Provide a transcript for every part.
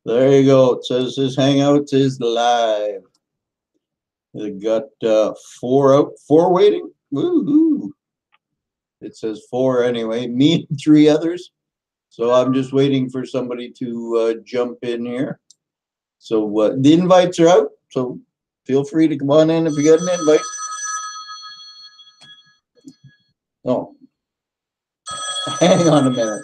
There you go. It says his Hangouts is live. They got 4 out, 4 waiting. Woohoo! It says 4 anyway. Me and 3 others. So I'm just waiting for somebody to jump in here. So the invites are out. So feel free to come on in if you got an invite. Oh, hang on a minute.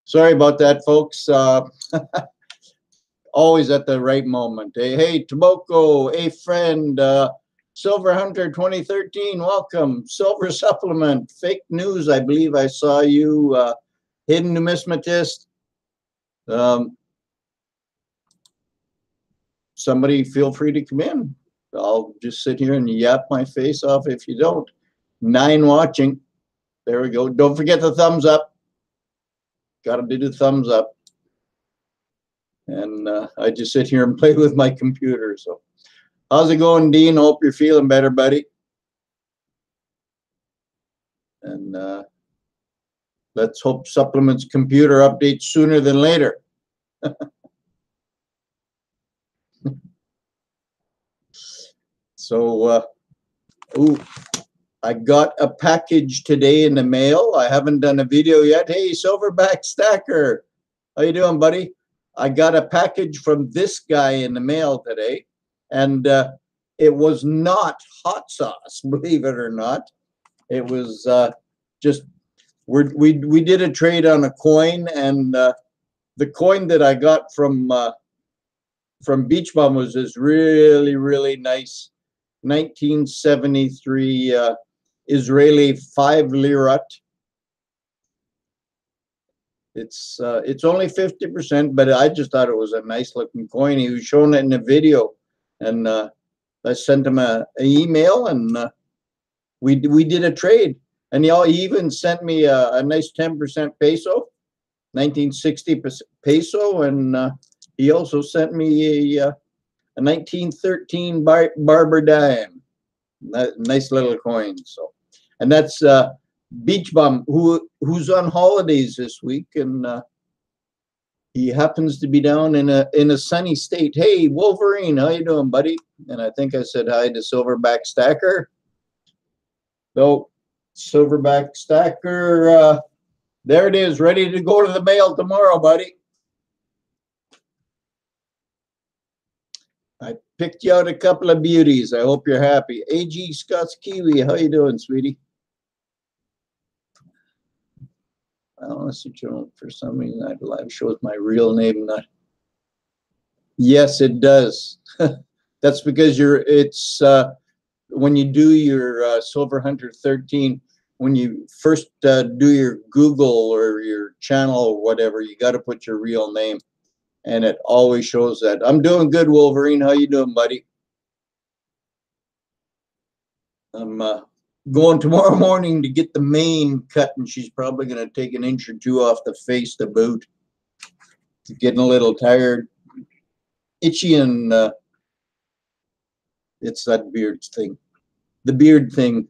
Sorry about that, folks. Always at the right moment. Hey, Tomoko, a friend, Silver Hunter 2013, welcome. Silver Supplement, fake news. I believe I saw you, Hidden Numismatist. Somebody feel free to come in. I'll just sit here and yap my face off if you don't. 9 watching. There we go. Don't forget the thumbs up. Got to do the thumbs up. And I just sit here and play with my computer. So how's it going, Dean? Hope you're feeling better, buddy. And let's hope Supplement's computer updates sooner than later. So, I got a package today in the mail. I haven't done a video yet. Hey, Silverback Stacker. How you doing, buddy? I got a package from this guy in the mail today. And it was not hot sauce, believe it or not. It was just, we did a trade on a coin, and the coin that I got from Beach Bum was this really, really nice 1973 Israeli 5 lirat. It's only 50%, but I just thought it was a nice looking coin. He was showing it in a video, and I sent him an email, and we did a trade. And he even sent me a nice 10% peso, 1960 peso, and he also sent me a 1913 Barber dime. Nice little coin. So, and that's Beach Bum, who's on holidays this week, and he happens to be down in a sunny state. Hey, Wolverine, how you doing, buddy? And I think I said hi to Silverback Stacker. So, silverback stacker, there it is, ready to go to the mail tomorrow, buddy. I picked you out a couple of beauties. I hope you're happy. AG Scott's Kiwi, how you doing, sweetie? Unless you for some reason that live shows my real name. Not. Yes, it does. That's because it's when you do your Silver Hunter 13, when you first do your Google or your channel or whatever, you got to put your real name, and it always shows that. I'm doing good, Wolverine. How you doing, buddy? I'm going tomorrow morning to get the mane cut, and she's probably going to take an inch or two off the face to boot. Getting a little tired, itchy, and it's that beard thing. The beard thing.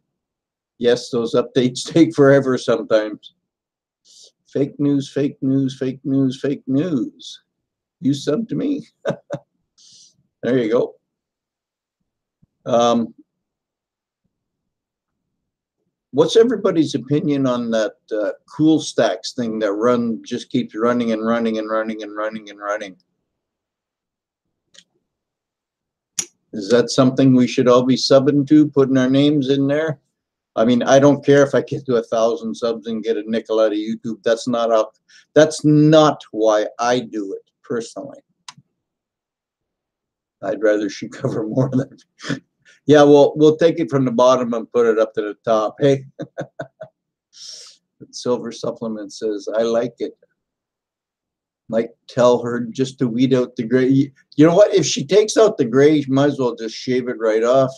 Yes, those updates take forever sometimes. Fake news, fake news, fake news, fake news. You sub to me. There you go. What's everybody's opinion on that cool stacks thing that just keeps running and running and running and running and running? Is that something we should all be subbing to, putting our names in there? I mean, I don't care if I get to 1,000 subs and get a nickel out of YouTube. That's not why I do it personally. I'd rather she cover more than. Yeah, we'll take it from the bottom and put it up to the top. Hey, Silver Supplement says, I like it. Might tell her just to weed out the gray. You know what? If she takes out the gray, you might as well just shave it right off.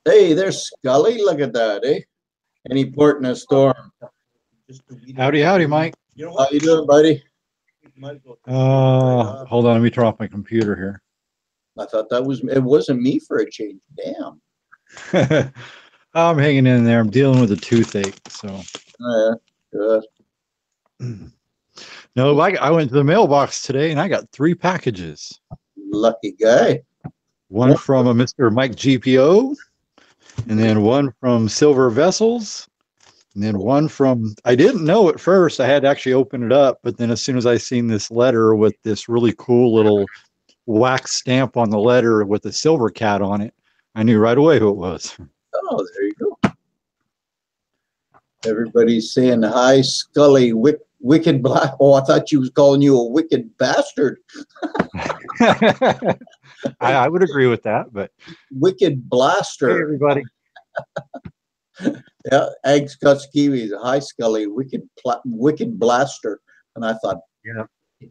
Hey, there's Scully. Look at that, eh? Any port in a storm. Howdy, howdy, Mike. How you doing, buddy? Hold on, let me turn off my computer here. I thought it wasn't me for a change. Damn. I'm hanging in there. I'm dealing with a toothache, so. Yeah, good. No, I went to the mailbox today and I got 3 packages. Lucky guy. One from a Mr. Mike GPO, and then one from Silver Vessels, and then one from, I didn't know at first, I had to actually open it up, but then as soon as I seen this letter with this really cool little wax stamp on the letter with a silver cat on it, I knew right away who it was. Oh, there you go. Everybody's saying hi, Scully, wicked black. Oh, I thought she was calling you a wicked bastard. I would agree with that, but wicked blaster. Hey, everybody. Yeah, eggs, cuts, kiwis. Hi, Scully, wicked blaster. And I thought, yeah,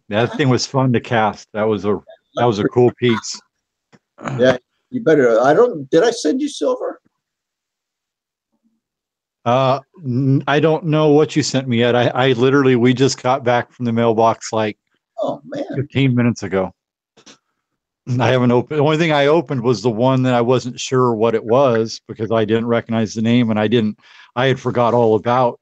that thing was fun to cast. That was a cool piece. Yeah, you better. Did I send you silver? I don't know what you sent me yet. I literally, we just got back from the mailbox like 15 minutes ago. I haven't opened. The only thing I opened was the one that I wasn't sure what it was because I didn't recognize the name, and I had forgot all about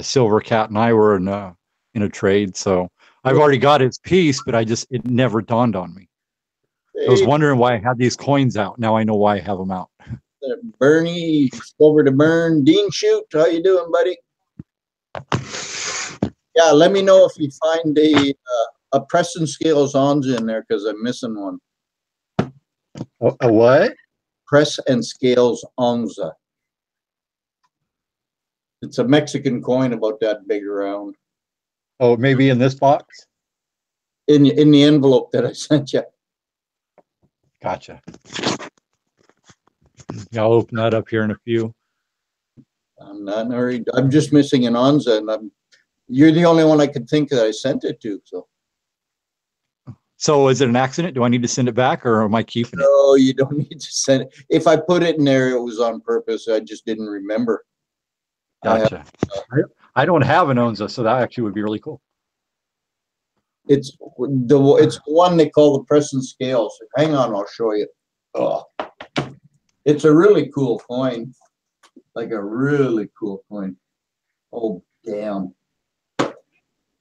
Silver Cat and I were in a trade. So I've already got his piece, but it never dawned on me. Hey. I was wondering why I had these coins out. Now I know why I have them out. Bernie, over to Burn. Dean Shoot, how you doing, buddy? Yeah, let me know if you find a press and scales Onza in there because I'm missing one. A what? Press and scales Onza. It's a Mexican coin about that big around. Oh, maybe in this box? In the envelope that I sent you. Gotcha. Yeah, I'll open that up here in a few. I'm not in a hurry. I'm just missing an Onza, and you're the only one I could think that I sent it to. So is it an accident? Do I need to send it back, or am I keeping it? No, you don't need to send it. If I put it in there, it was on purpose. I just didn't remember. Gotcha. I don't have an Onza, so that actually would be really cool. It's the one they call the press and scales. Hang on, I'll show you. Oh, it's a really cool coin, like a really cool coin. Oh, damn.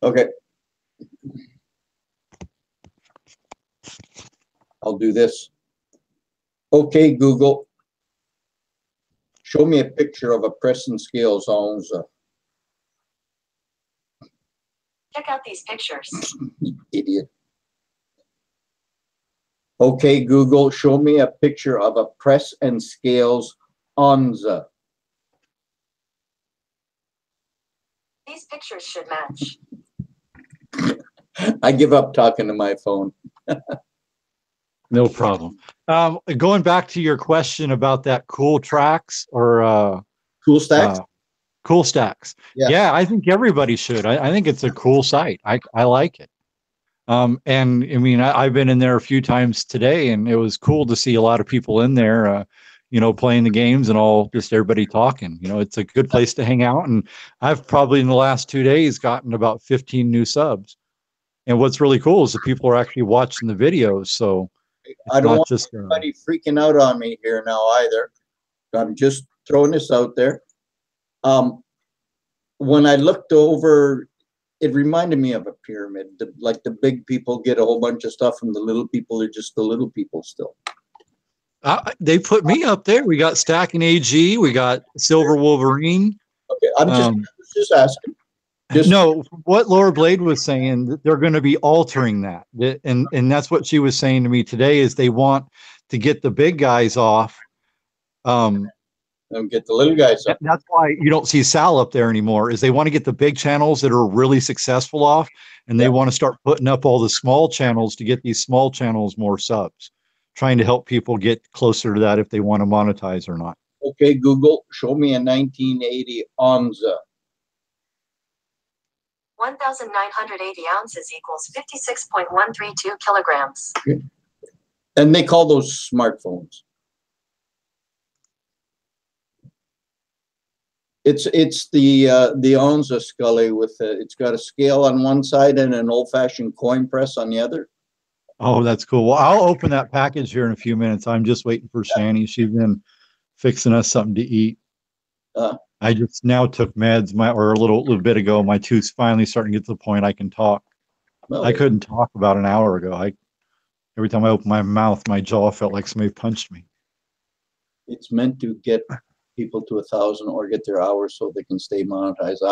Okay. I'll do this. Okay, Google, show me a picture of a press and scales Onza. Check out these pictures. Idiot. Okay, Google, show me a picture of a press and scales Onza. These pictures should match. I give up talking to my phone. No problem. Going back to your question about that cool tracks or Cool Stacks? Cool Stacks. Yeah, I think everybody should. I think it's a cool site. I like it. And I mean, I've been in there a few times today, and it was cool to see a lot of people in there, playing the games and all, just everybody talking. It's a good place to hang out. And I've probably in the last 2 days gotten about 15 new subs. And what's really cool is that people are actually watching the videos. So I don't want anybody freaking out on me here now either. I'm just throwing this out there. When I looked over, it reminded me of a pyramid. Like the big people get a whole bunch of stuff, and the little people are just the little people still. They put me up there. We got Stacking AG. We got Silver Wolverine. Okay, I'm just asking. No, what Laura Blade was saying, they're going to be altering that. And that's what she was saying to me today, is they want to get the big guys off. And get the little guys up. That's why you don't see Sal up there anymore, is they want to get the big channels that are really successful off, and they want to start putting up all the small channels to get these small channels more subs, trying to help people get closer to that if they want to monetize or not. Okay, Google, show me a 1980 Onza. 1,980 ounces equals 56.132 kilograms. Okay. And they call those smartphones. It's the Onza, Scully, with it's got a scale on one side and an old-fashioned coin press on the other. Oh, that's cool. Well, I'll open that package here in a few minutes. I'm just waiting for Shani. She's been fixing us something to eat. I just now took meds, or a little bit ago. My tooth's finally starting to get to the point I can talk. Well, I couldn't talk about an hour ago. Every time I opened my mouth, my jaw felt like somebody punched me. It's meant to get people to 1,000 or get their hours so they can stay monetized.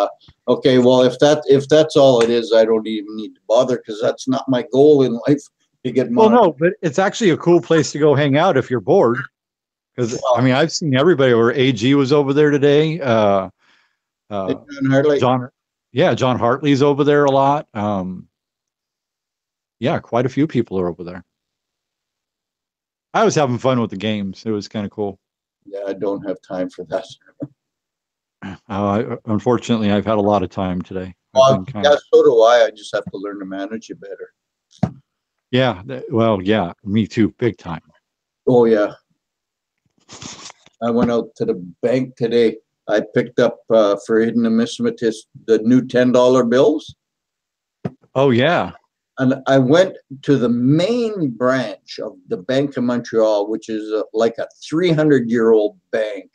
Okay, well, if that's all it is, I don't even need to bother, because that's not my goal in life, to get monetized. Well, no, but it's actually a cool place to go hang out if you're bored. Because I mean, I've seen everybody. Where AG was over there today. John Hartley. John Hartley's over there a lot. Yeah, quite a few people are over there. I was having fun with the games. It was kind of cool. Yeah, I don't have time for that. Unfortunately, I've had a lot of time today. So do I. I just have to learn to manage it better. Yeah, well, yeah, me too, big time. Oh, yeah. I went out to the bank today. I picked up for Hidden Numismatist the new $10 bills. Oh, yeah. And I went to the main branch of the Bank of Montreal, which is like a 300-year-old bank.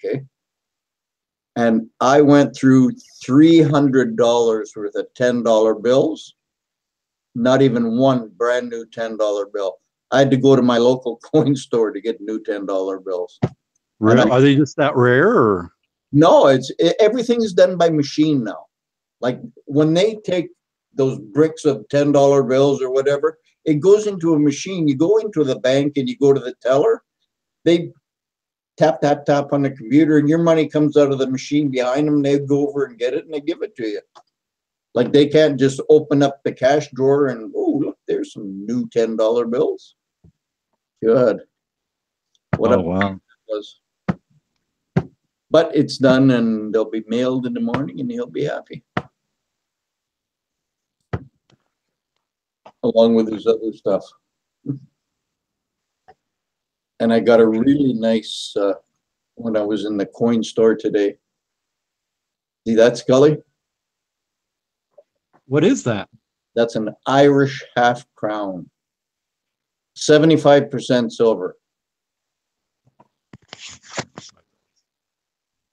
And I went through $300 worth of $10 bills. Not even one brand new $10 bill. I had to go to my local coin store to get new $10 bills. Really? Are they just that rare? Or? No, everything's done by machine now. Like when they take those bricks of $10 bills or whatever, it goes into a machine. You go into the bank and you go to the teller. They tap, tap, tap on the computer, and your money comes out of the machine behind them. They go over and get it, and they give it to you. Like they can't just open up the cash drawer and, oh, look, there's some new $10 bills. Good. Wow. But it's done, and they'll be mailed in the morning, and he'll be happy. Along with his other stuff. And I got a really nice, when I was in the coin store today. See that, Scully? What is that? That's an Irish half crown. 75% silver.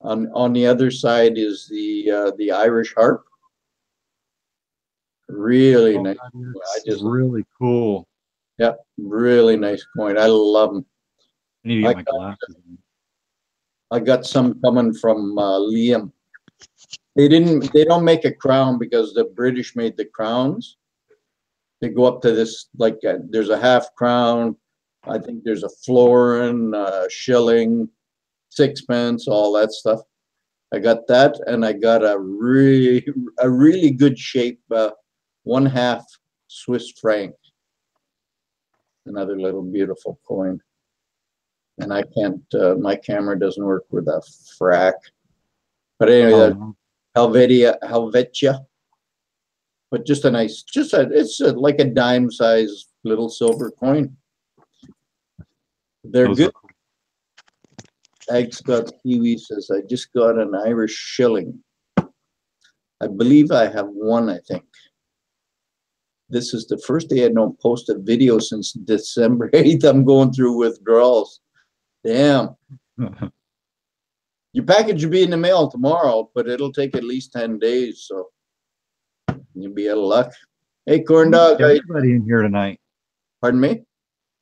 On the other side is the Irish harp. Really nice. Really cool. Yeah, really nice coin. I love them. I need to get my glasses. I got some coming from Liam. They don't make a crown because the British made the crowns. They go up to this, like, there's a half crown. I think there's a florin, shilling, sixpence, all that stuff. I got that, and I got a really good shape, 1/2 Swiss franc. Another little beautiful coin. And I can't, my camera doesn't work with a frac. But anyway, Helvetia. But just a nice, it's like a dime size little silver coin. They're good. Ag Scott's Kiwi says, I just got an Irish shilling. I believe I have one, I think. This is the first day I don't post a video since December 8th. I'm going through withdrawals. Damn. Your package will be in the mail tomorrow, but it'll take at least 10 days, so you'll be out of luck. Hey, Corn Dog. Everybody in here tonight. Pardon me?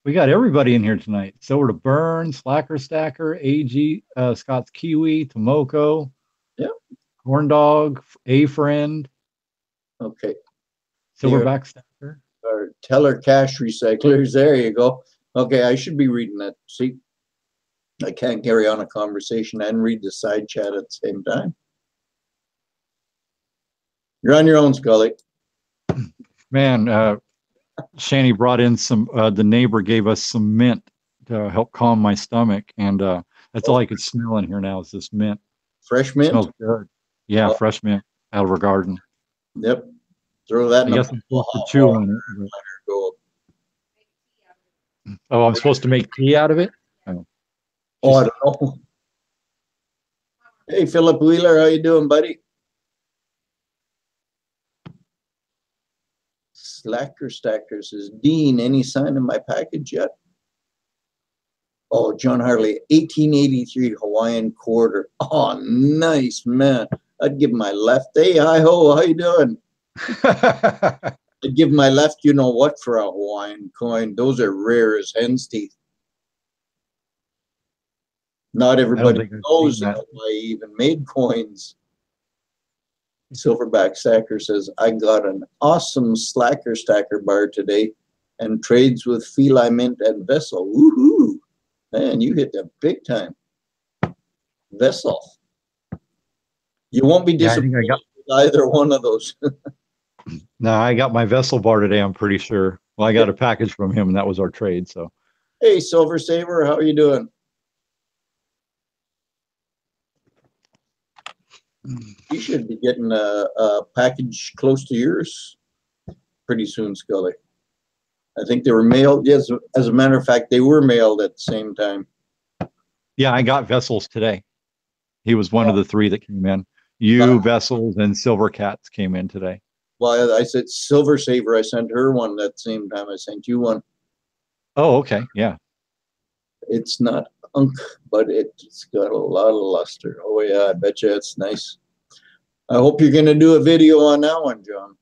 We got everybody in here tonight. Silver to Burn, Slacker Stacker, AG, Scott's Kiwi, Tomoko. Yeah. Corn Dog, A Friend. Okay. Silverback Stacker. Or Teller Cash Recyclers. There you go. Okay, I should be reading that. See, I can't carry on a conversation and read the side chat at the same time. You're on your own, Scully. Man, Shani brought in some, the neighbor gave us some mint to help calm my stomach. And that's all I could smell in here now is this mint. Fresh mint? Smells good. Yeah, fresh mint out of her garden. Yep. Throw that in I guess I'm supposed to chew on it. Oh, I'm supposed to make tea out of it? Oh, I don't know. Hey, Philip Wheeler, how you doing, buddy? Slacker Stacker says, Dean, any sign of my package yet? Oh, John Harley, 1883 Hawaiian quarter. Oh, nice, man. I'd give my left. Hey, hi-ho, how you doing? I'd give my left, you know what, for a Hawaiian coin. Those are rare as hen's teeth. Not everybody knows that Hawaii even made coins. Silverback Stacker says, I got an awesome Slacker Stacker bar today and trades with Feline Mint and Vessel. Woohoo! Man, you hit them big time. Vessel. You won't be disappointed with either one of those. No, I got my Vessel bar today, I'm pretty sure. Well, I got a package from him, and that was our trade. So, hey, Silver Saver, how are you doing? You should be getting a package close to yours pretty soon, Scully. I think they were mailed. Yes, as a matter of fact, they were mailed at the same time. Yeah, I got Vessels today. He was one of the three that came in. You, Vessels, and Silver Cats came in today. Well, I said Silver Saver. I sent her one at the same time I sent you one. Oh, okay. Yeah. It's not unk, but it's got a lot of luster. Oh, yeah, I bet you it's nice. I hope you're going to do a video on that one, John.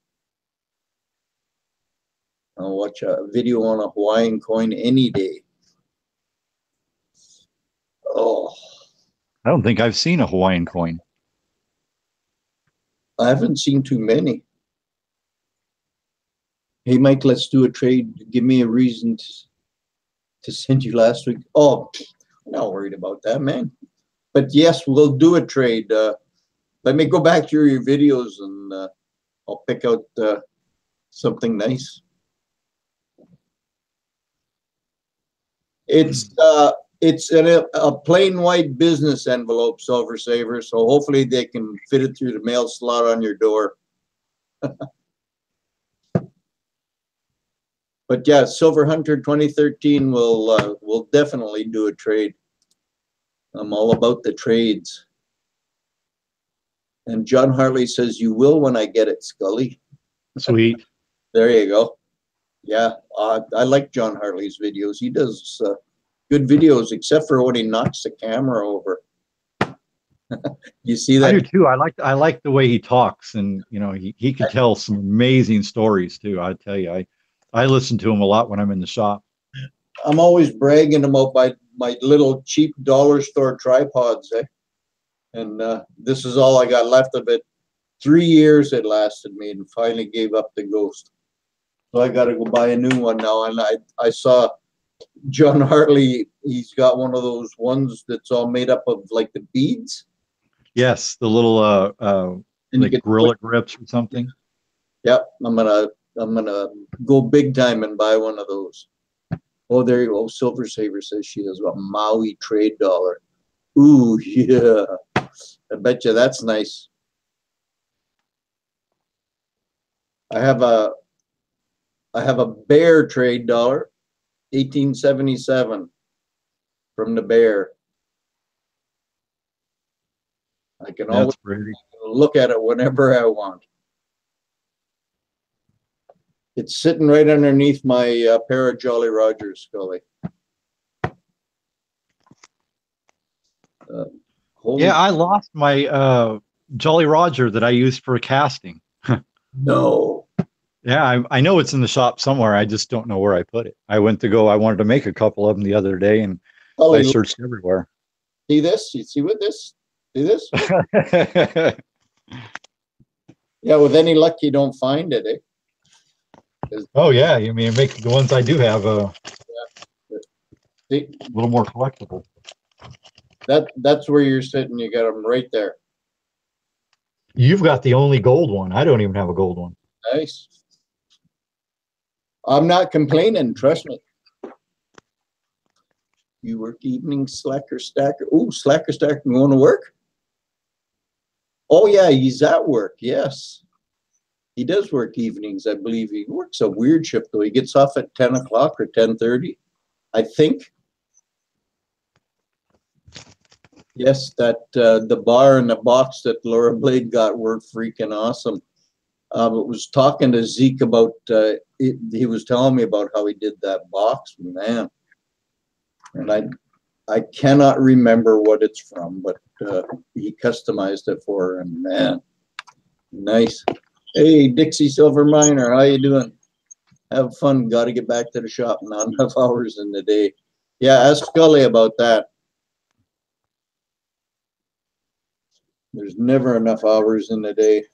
I'll watch a video on a Hawaiian coin any day. Oh. I don't think I've seen a Hawaiian coin. I haven't seen too many. Hey, Mike, let's do a trade. Give me a reason to send you last week. Oh, I'm not worried about that, man. But yes, we'll do a trade. Let me go back through your videos and I'll pick out something nice. It's a plain white business envelope, Silver Saver, so hopefully they can fit it through the mail slot on your door. But yeah, Silver Hunter 2013 will definitely do a trade. I'm all about the trades. And John Harley says, you will when I get it, Scully. Sweet. There you go. Yeah, I like John Harley's videos. He does good videos, except for when he knocks the camera over. You see that? I do too. I like the way he talks, and you know, he could tell some amazing stories too. I tell you, I listen to him a lot when I'm in the shop. I'm always bragging about my little cheap dollar store tripods, eh? And this is all I got left of it. 3 years it lasted me, and finally gave up the ghost. So I got to go buy a new one now. And I saw John Hartley. He's got one of those ones that's all made up of like the beads. Yes, the little like Gorilla Grips or something. Yep, I'm gonna go big time and buy one of those. Oh, there you go. Silver Saver says she has a Maui trade dollar. Ooh, yeah. I bet you that's nice. I have a Bear trade dollar, 1877 from the Bear. I can always look at it whenever I want. It's sitting right underneath my pair of Jolly Rogers, Scully. Yeah, I lost my Jolly Roger that I used for casting. No. Yeah, I know it's in the shop somewhere. I just don't know where I put it. I wanted to make a couple of them the other day, and I searched everywhere. See this? You see what this? See this? Yeah, with any luck, you don't find it, eh? Oh yeah, I mean, make the ones I do have a little more collectible. That's where you're sitting. You got them right there. You've got the only gold one. I don't even have a gold one. Nice. I'm not complaining. Trust me. You work evenings, Slacker Stacker. Oh, Slacker Stacker going to work? Oh yeah, he's at work. Yes. He does work evenings, I believe. He works a weird shift, though. He gets off at 10 o'clock or 10:30, I think. Yes, that the bar and the box that Laura Blade got were freaking awesome. I was talking to Zeke about it. He was telling me about how he did that box, man. And I cannot remember what it's from, but he customized it for her, and man, nice. Hey, Dixie Silver Miner, how you doing? Have fun. Got to get back to the shop. Not enough hours in the day. Yeah, ask Scully about that. There's never enough hours in the day.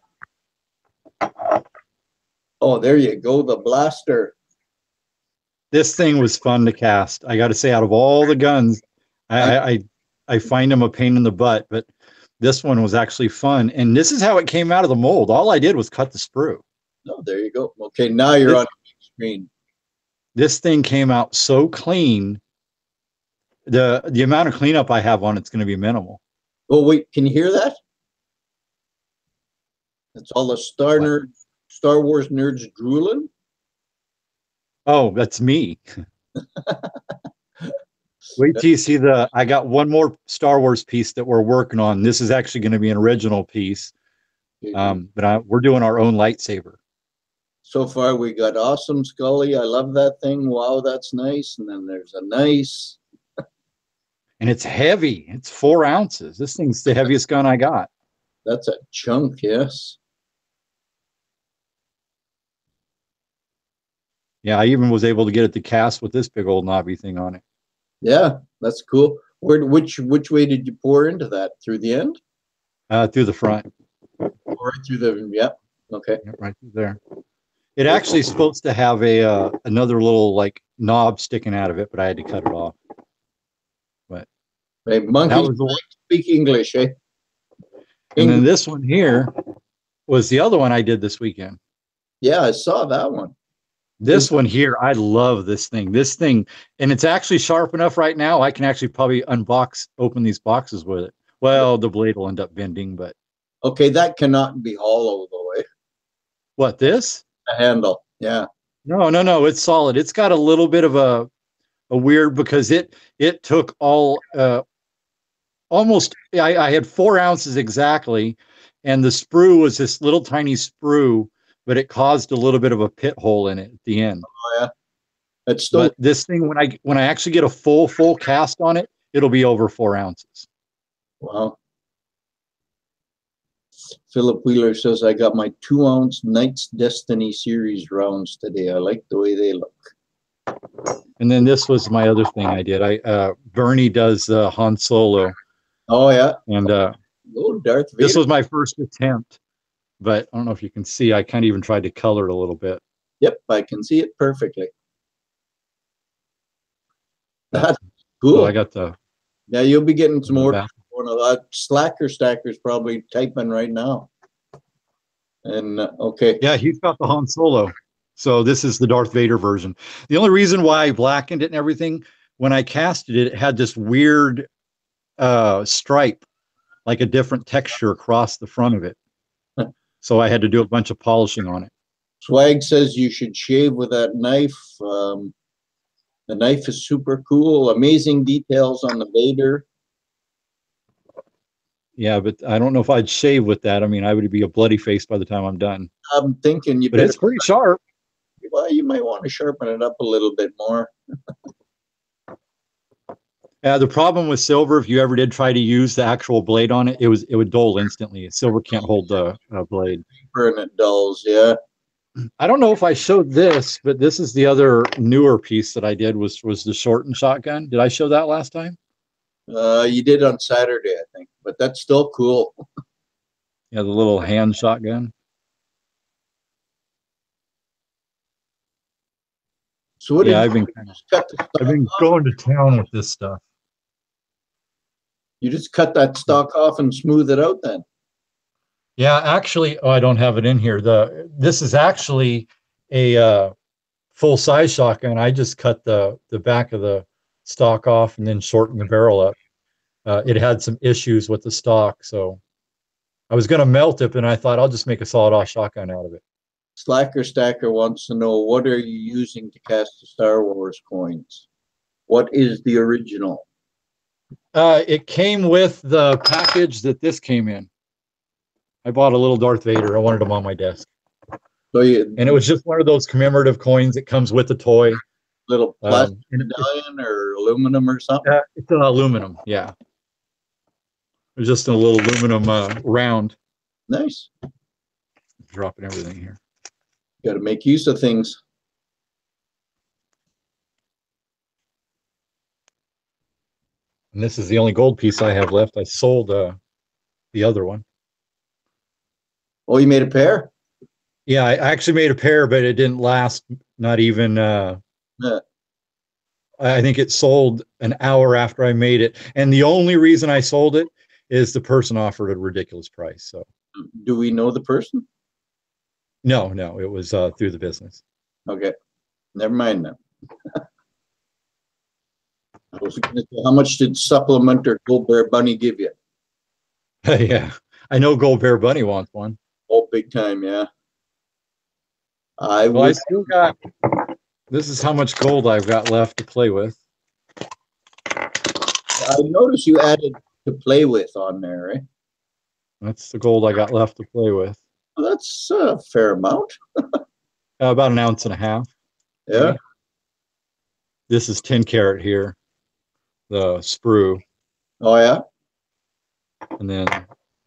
Oh, there you go, the blaster. This thing was fun to cast. I got to say, out of all the guns, I find them a pain in the butt, but this one was actually fun. And this is how it came out of the mold. All I did was cut the sprue. Oh, there you go. Okay, now you're on the big screen. This thing came out so clean. The amount of cleanup I have on it's going to be minimal. Oh, wait, can you hear that? That's all the Star Wars nerds drooling. Oh, that's me. Wait till you see I got one more Star Wars piece that we're working on. This is actually going to be an original piece. But we're doing our own lightsaber. So far, we got awesome Scully. I love that thing. Wow, that's nice. And then there's a nice. And it's heavy. It's 4 ounces. This thing's the heaviest gun I got. That's a chunk, yes. Yeah, I even was able to get it to cast with this big old knobby thing on it. Yeah, that's cool. Which way did you pour into that? Through the end? Through the front. Right through the, yep. Okay. Yep, right through there. It actually is supposed to have another little like knob sticking out of it, but I had to cut it off. But hey, monkeys speak English, eh? And then this one here was the other one I did this weekend. Yeah, I saw that one. This one here, I love this thing. This thing, and it's actually sharp enough right now. I can actually probably open these boxes with it. Well, the blade will end up bending, but. Okay, that cannot be hollow though, eh? What, this? The handle, yeah. No, it's solid. It's got a little bit of a weird, because it took almost, I had 4 ounces exactly, and the sprue was this little tiny sprue, but it caused a little bit of a pit hole in it at the end. Oh yeah. It's still. But this thing, when I actually get a full cast on it, it'll be over 4 ounces. Wow. Philip Wheeler says, I got my 2-ounce Knight's Destiny series rounds today. I like the way they look. And then this was my other thing I did. Bernie does Han Solo. Oh yeah. And Darth Vader. This was my first attempt, but I don't know if you can see. I kind of even tried to color it a little bit. Yep, I can see it perfectly. That's cool. So I got the. Yeah, you'll be getting some more. One of that Slacker Stacker's probably typing right now. And okay. Yeah, he's got the Han Solo. So this is the Darth Vader version. The only reason why I blackened it and everything, when I casted it, it had this weird stripe, like a different texture across the front of it. So I had to do a bunch of polishing on it. Swag says you should shave with that knife. The knife is super cool. Amazing details on the Vader. Yeah, but I don't know if I'd shave with that. I mean, I would be a bloody face by the time I'm done. I'm thinking you. But it's pretty sharp. Well, you might want to sharpen it up a little bit more. The problem with silver, if you ever did try to use the actual blade on it, it would dull instantly. Silver can't hold the blade. And it dulls, yeah. I don't know if I showed this, but this is the other newer piece that I did was the shortened shotgun. Did I show that last time? You did on Saturday, I think, but that's still cool. Yeah, the little hand shotgun. So what I've been going to town with this stuff. You just cut that stock off and smooth it out then? Yeah, actually, I don't have it in here. This is actually a full-size shotgun. I just cut the back of the stock off and then shortened the barrel up. It had some issues with the stock, so I was going to melt it, and I thought I'll just make a solid-off shotgun out of it. Slacker Stacker wants to know, what are you using to cast the Star Wars coins? What is the original? It came with the package that this came in. I bought a little Darth Vader. I wanted him on my desk. And it was just one of those commemorative coins that comes with the toy. Little plastic medallion or aluminum or something? It's an aluminum, yeah. It was just a little aluminum round. Nice. Dropping everything here. Got to make use of things. And this is the only gold piece I have left. I sold the other one. Oh, you made a pair? Yeah, I actually made a pair, but it didn't last. Not even. I think it sold an hour after I made it, and the only reason I sold it is the person offered a ridiculous price. So, do we know the person? No, it was through the business. Okay, never mind then. I was going to say, how much did Supplement or Gold Bear Bunny give you? Yeah, I know Gold Bear Bunny wants one. Oh, big time, yeah. I still got. This is how much gold I've got left to play with. I noticed you added to play with on there, right? That's the gold I got left to play with. Well, that's a fair amount. About 1.5 ounces. Yeah. Maybe. This is 10 karat here, the sprue. Oh, yeah? And then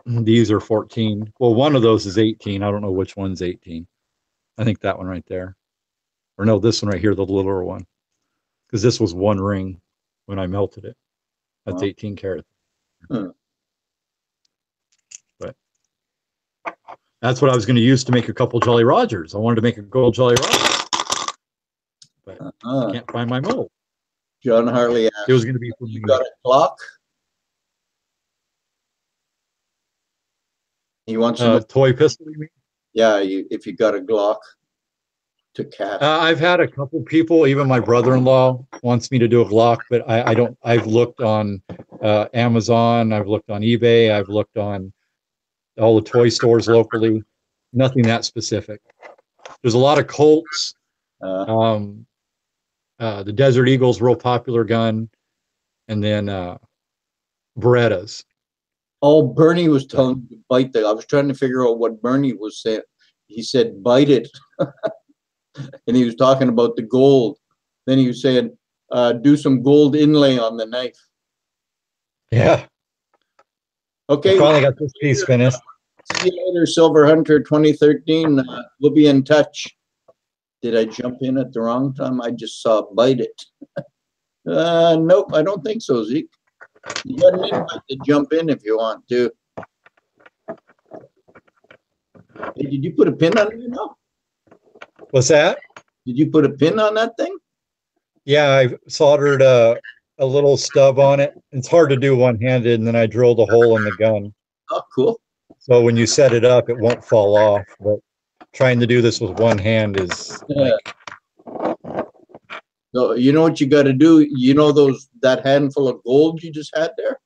these are 14. Well, one of those is 18. I don't know which one's 18. I think that one right there. Or no, this one right here, the littler one. Because this was one ring when I melted it. That's 18 karat. But that's what I was going to use to make a couple Jolly Rogers. I wanted to make a gold Jolly Roger. But I can't find my mold. John Harley asked, it was going to be for me. You got a clock? He wants to know, toy pistol, you mean? Yeah, if you got a Glock to cast. I've had a couple people, even my brother-in-law wants me to do a Glock, but I don't. I've looked on Amazon, I've looked on eBay, I've looked on all the toy stores locally. Nothing that specific. There's a lot of Colts. The Desert Eagle's real popular gun, and then Berettas. Oh, Bernie was telling me to bite that. I was trying to figure out what Bernie was saying. He said, bite it. And he was talking about the gold. Then he was saying, do some gold inlay on the knife. Yeah. Okay. I finally got this piece finished. See you later, Silver Hunter 2013. We'll be in touch. Did I jump in at the wrong time? I just saw Bite It. Nope, I don't think so, Zeke. You got an invite to jump in if you want to. Hey, did you put a pin on it now? What's that? Did you put a pin on that thing? Yeah, I soldered a little stub on it. It's hard to do one-handed, and then I drilled a hole in the gun. Oh, cool. So when you set it up, it won't fall off. But trying to do this with one hand is like... So you know what you got to do? You know that handful of gold you just had there?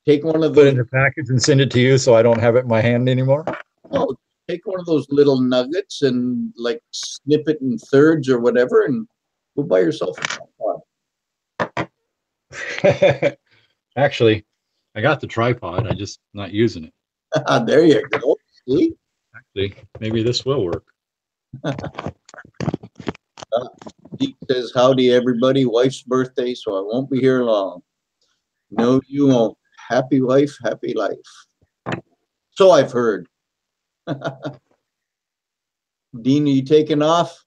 Take one of those. Put it in a package and send it to you so I don't have it in my hand anymore? Oh, take one of those little nuggets and like snip it in thirds or whatever and go buy yourself a tripod. Actually, I got the tripod. I'm just not using it. There you go. See? Actually, maybe this will work. He says, howdy, everybody. Wife's birthday, so I won't be here long. No, you won't. Happy wife, happy life. So I've heard. Dean, are you taking off?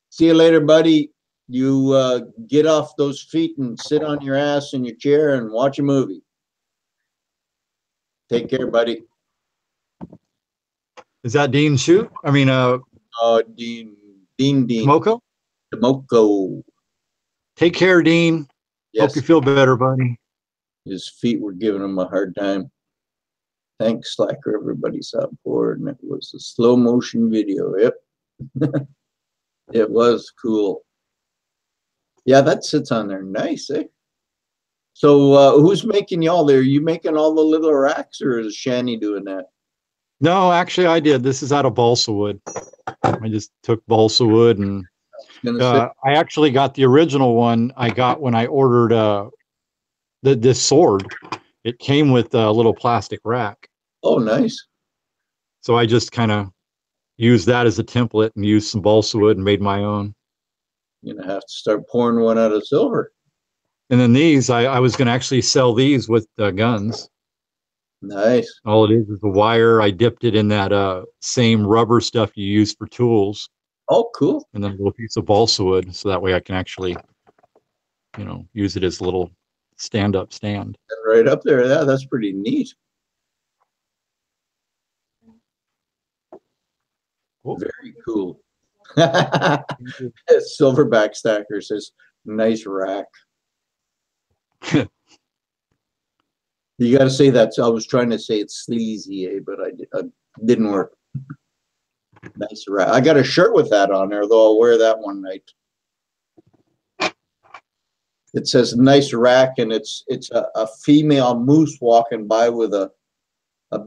See you later, buddy. You get off those feet and sit on your ass in your chair and watch a movie. Take care, buddy. Is that Dean shoot? I mean, Dean. Tomoko? Tomoko. Take care, Dean. Yes. Hope you feel better, buddy. His feet were giving him a hard time. Thanks, Slacker. Everybody's on board, and it was a slow motion video. Yep. It was cool. Yeah, that sits on there nice, eh? So who's making y'all there? Are you making all the little racks, or is Shani doing that? No, actually, I did. This is out of balsa wood. I just took balsa wood, and I actually got the original one I got when I ordered this sword. It came with a little plastic rack. Oh, nice. So I just kind of used that as a template and used some balsa wood and made my own. You're going to have to start pouring one out of silver. And then these, I was going to actually sell these with guns. Nice. All it is a wire. I dipped it in that same rubber stuff you use for tools. Oh, cool. And then a little piece of balsa wood, so that way I can actually, use it as a little stand-up stand. Right up there. Yeah, that's pretty neat. Cool. Very cool. Silverback Stacker says, nice rack. You got to say that. I was trying to say it's sleazy, but I didn't work. Nice rack. I got a shirt with that on there, though. I'll wear that one night. It says nice rack, and it's a female moose walking by with a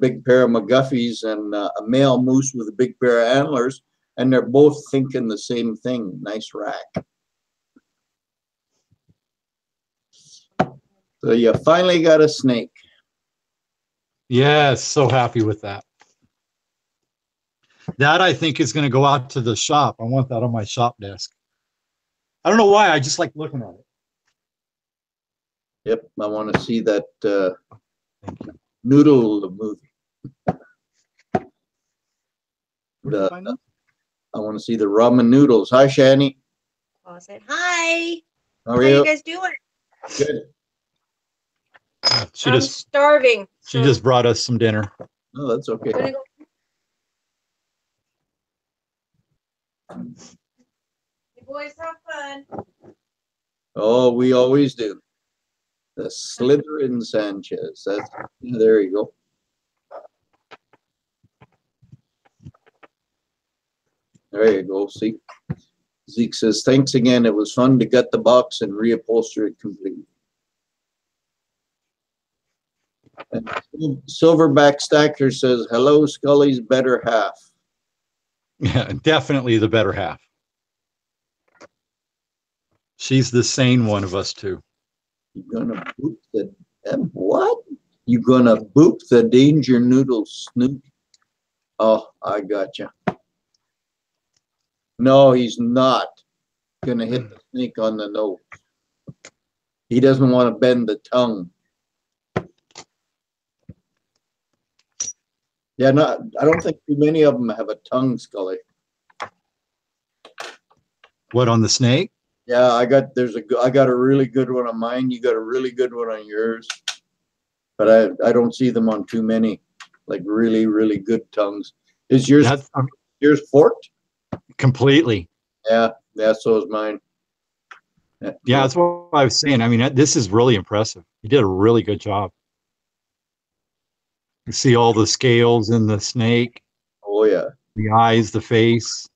big pair of McGuffies and a male moose with a big pair of antlers, and they're both thinking the same thing. Nice rack. So you finally got a snake. Yes, so happy with that. That I think is going to go out to the shop. I want that on my shop desk. I don't know why. I just like looking at it. Yep, I want to see that noodle movie. I want to see the ramen noodles. Hi, Shani. Closet. Hi. How are you? Guys doing? Good. I'm starving. She just brought us some dinner. Oh, that's okay. You boys have fun. Oh, we always do. The Slytherin Sanchez. There you go. There you go. See, Zeke says, thanks again. It was fun to get the box and reupholster it completely. And Silverback Stacker says, hello, Scully's better half. Yeah, definitely the better half. She's the sane one of us two. You're gonna boop the what? You gonna boop the danger noodle snoot? Oh, I gotcha. No, he's not gonna hit the snake on the nose. He doesn't want to bend the tongue. Yeah, I don't think too many of them have a tongue, Scully. What, on the snake? Yeah, I got a really good one on mine. You got a really good one on yours, but I don't see them on too many, like really, really good tongues. Is yours yours forked? Completely. Yeah, so is mine. Yeah, that's what I was saying. I mean, this is really impressive. You did a really good job. You see all the scales in the snake. Oh yeah. The eyes, the face.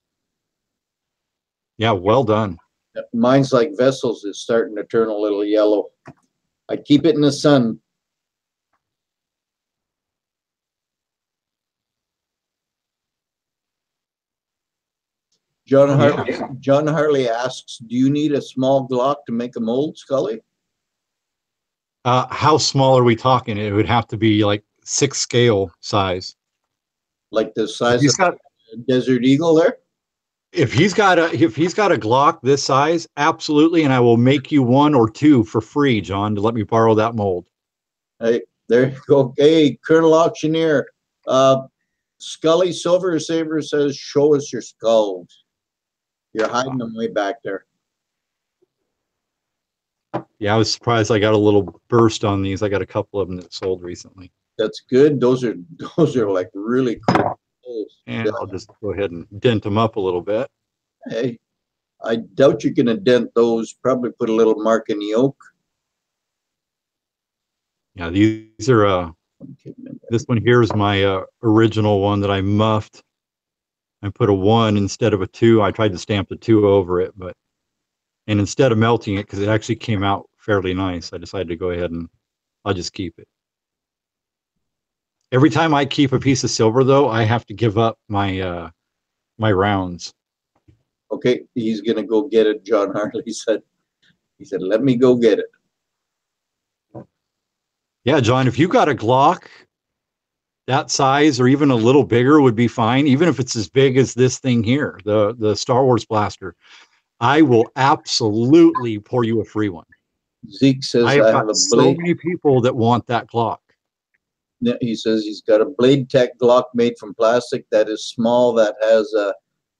Yeah, well done. Mine's like vessels. It's starting to turn a little yellow. I keep it in the sun. John Harley asks, do you need a small Glock to make a mold, Scully? How small are we talking? It would have to be like 6 scale size. Like the size of Desert Eagle there? If he's got a Glock this size, absolutely, and I will make you 1 or 2 for free, John, to let me borrow that mold. Hey, there you go. Hey, Colonel Auctioneer. Scully Silver Saber says, show us your skulls. You're hiding them way back there. Yeah, I was surprised I got a little burst on these. I got a couple of them that sold recently. That's good. Those are like really cool. And I'll just go ahead and dent them up a little bit. Hey, I doubt you're going to dent those. Probably put a little mark in the oak. Yeah, these are, this one here is my original one that I muffed. I put a 1 instead of a 2. I tried to stamp the 2 over it, and instead of melting it, because it actually came out fairly nice, I decided to go ahead and I'll just keep it. Every time I keep a piece of silver, though, I have to give up my my rounds. Okay, he's gonna go get it. John Harley said. He said, "Let me go get it." Yeah, John, if you got a Glock that size or even a little bigger would be fine, even if it's as big as this thing here, the Star Wars blaster. I will absolutely pour you a free one. Zeke says, I have got so many people that want that Glock. He says he's got a Blade Tech Glock made from plastic that is small, that has a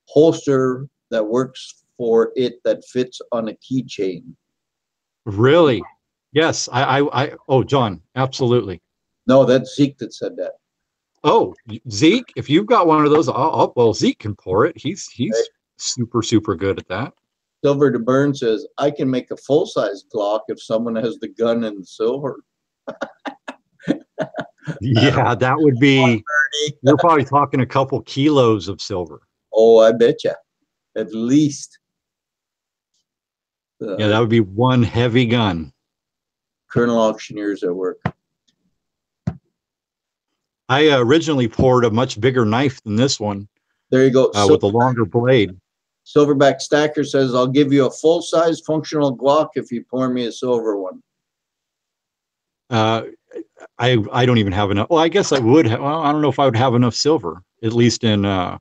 holster that works for it, that fits on a keychain. Really? Yes. Oh, John, absolutely. No, that's Zeke that said that. Oh, Zeke, if you've got one of those, well, Zeke can pour it. He's super, super good at that. Silver to Burn says, I can make a full-size Glock if someone has the gun and the silver. Yeah, that would be, you're probably talking a couple kilos of silver. Oh, I bet you. At least. Yeah, that would be one heavy gun. Colonel Auctioneers at work. I originally poured a much bigger knife than this one. There you go. With a longer blade. Silverback Stacker says, I'll give you a full-size functional Glock if you pour me a silver one. I don't even have enough. Well, I guess I would have. Well, I don't know if I would have enough silver, at least in rounds.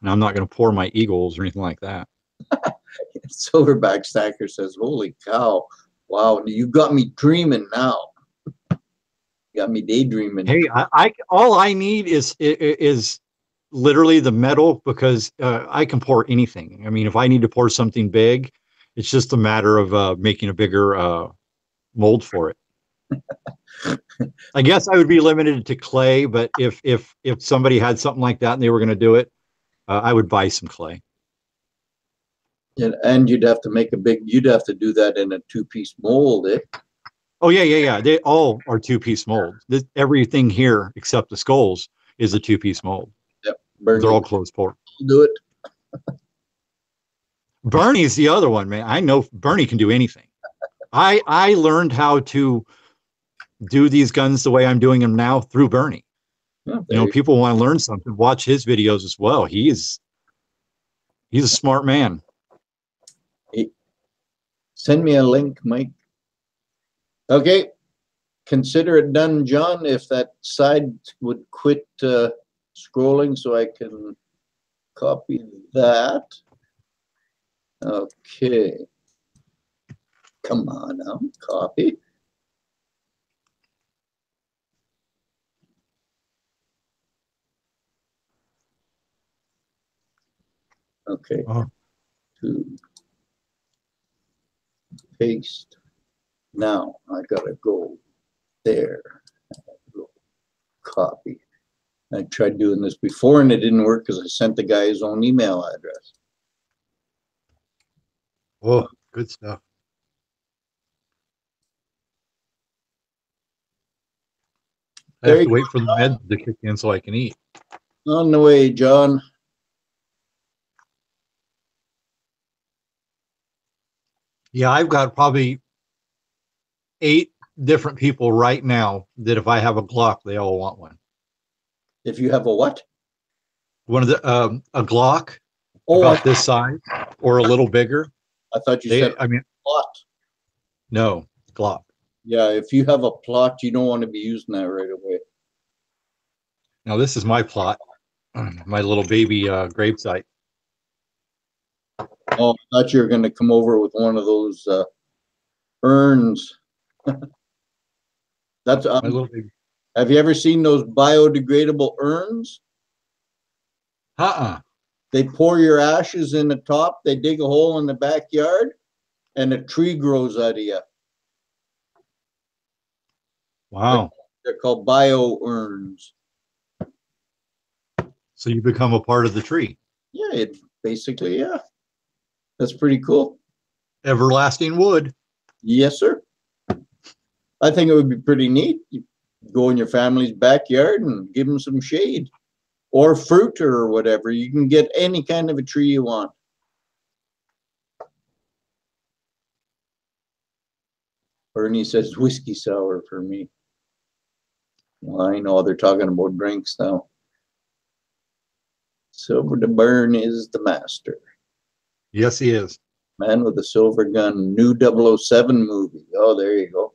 And I'm not going to pour my Eagles or anything like that. Silverback Stacker says, holy cow. Wow, you got me dreaming now. You got me daydreaming. Hey, all I need is literally the metal, because I can pour anything. I mean, if I need to pour something big, it's just a matter of making a bigger mold for it. I guess I would be limited to clay, but if somebody had something like that and they were going to do it, I would buy some clay. And you'd have to make you'd have to do that in a 2-piece mold, eh? Oh, yeah. They all are 2-piece molds. Everything here except the skulls is a 2-piece mold. Yep. They're all closed port. Do it. Bernie's the other one, man. I know Bernie can do anything. I learned how to do these guns the way I'm doing them now through Bernie. Oh, people want to learn something, watch his videos as well. He's a smart man. Hey, send me a link, Mike. Okay. Consider it done, John, if that side would quit scrolling so I can copy that. Okay. Come on now, copy. Okay. Oh. To paste. Now I gotta go there. Go copy. I tried doing this before and it didn't work because I sent the guy his own email address. Oh, good stuff. I have to wait for the meds to kick in so I can eat. On the way, John. Yeah, I've got probably 8 different people right now that if I have a Glock, they all want one. If you have a what? One of the a Glock Oh, about this size or a little bigger. I thought you said I mean, plot. no, Glock. Yeah, if you have a plot, you don't want to be using that right away. Now this is my plot, my little baby gravesite. Oh, I thought you were going to come over with one of those urns. That's My little baby. Have you ever seen those biodegradable urns? They pour your ashes in the top, they dig a hole in the backyard, and a tree grows out of you. Wow. They're called bio urns. So you become a part of the tree. Yeah, it basically, yeah. That's pretty cool. Everlasting wood. Yes, sir. I think it would be pretty neat. You go in your family's backyard and give them some shade or fruit or whatever. You can get any kind of a tree you want. Bernie says whiskey sour for me. Well, I know they're talking about drinks now. Silver to Burn is the master. Yes, he is. Man with a Silver Gun, new 007 movie. Oh, there you go.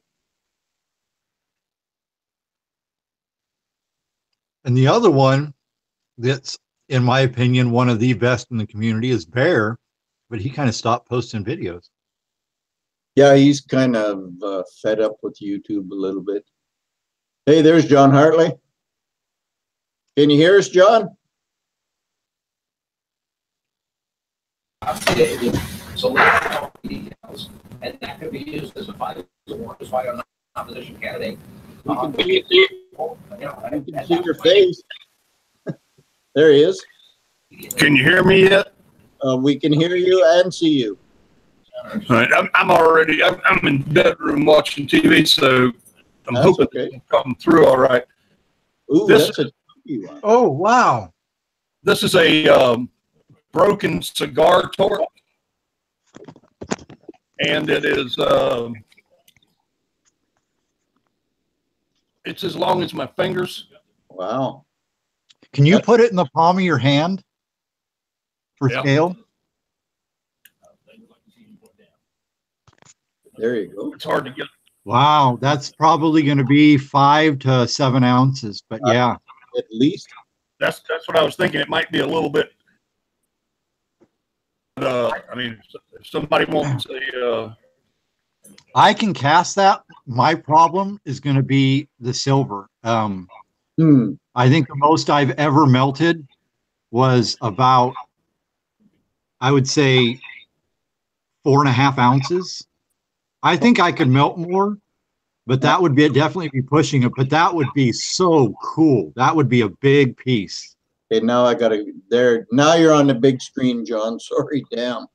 And the other one that's, in my opinion, one of the best in the community is Bear, but he kind of stopped posting videos. Yeah, he's kind of fed up with YouTube a little bit. Hey, there's John Hartley. Can you hear us, John? So details, and that could be used as a fight on an opposition candidate. We can see your face. There he is. Can you hear me yet? We can hear you and see you. All right, I'm in the bedroom watching TV, so I'm That's hoping okay. it'll come through all right. Ooh, This- that's a tricky one. Oh, wow. This is a broken cigar torch, and it is it's as long as my fingers. Wow. Can you put it in the palm of your hand for Yeah. scale? There you go. It's hard to get. Wow, that's probably going to be 5 to 7 ounces, but yeah. At least. That's what I was thinking. It might be a little bit. I mean, if somebody wants a. I can cast that. My problem is going to be the silver. I think the most I've ever melted was about, I would say, 4.5 ounces. I think I could melt more, but that would be definitely be pushing it. But that would be so cool. That would be a big piece. Okay, now I gotta there. Now you're on the big screen, John. Sorry, damn.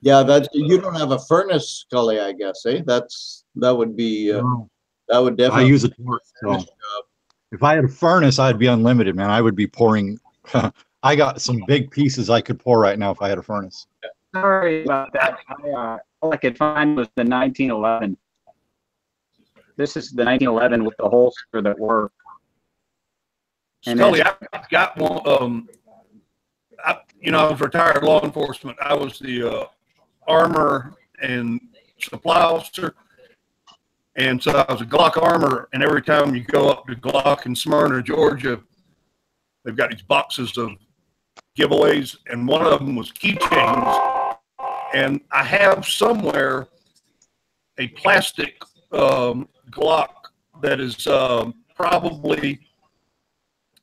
Yeah, that's you don't have a furnace, Scully, I guess, eh? That would be that would I definitely use a torch. So if I had a furnace, I'd be unlimited, man. I would be pouring. I got some big pieces I could pour right now if I had a furnace. Sorry about that. All I could find was the 1911. This is the 1911 with the holster that worked. Scully, I've got one. I was retired law enforcement. I was the armor and supply officer. And so I was a Glock armor. And every time you go up to Glock in Smyrna, Georgia, they've got these boxes of giveaways. And one of them was keychains. And I have somewhere a plastic Glock that is probably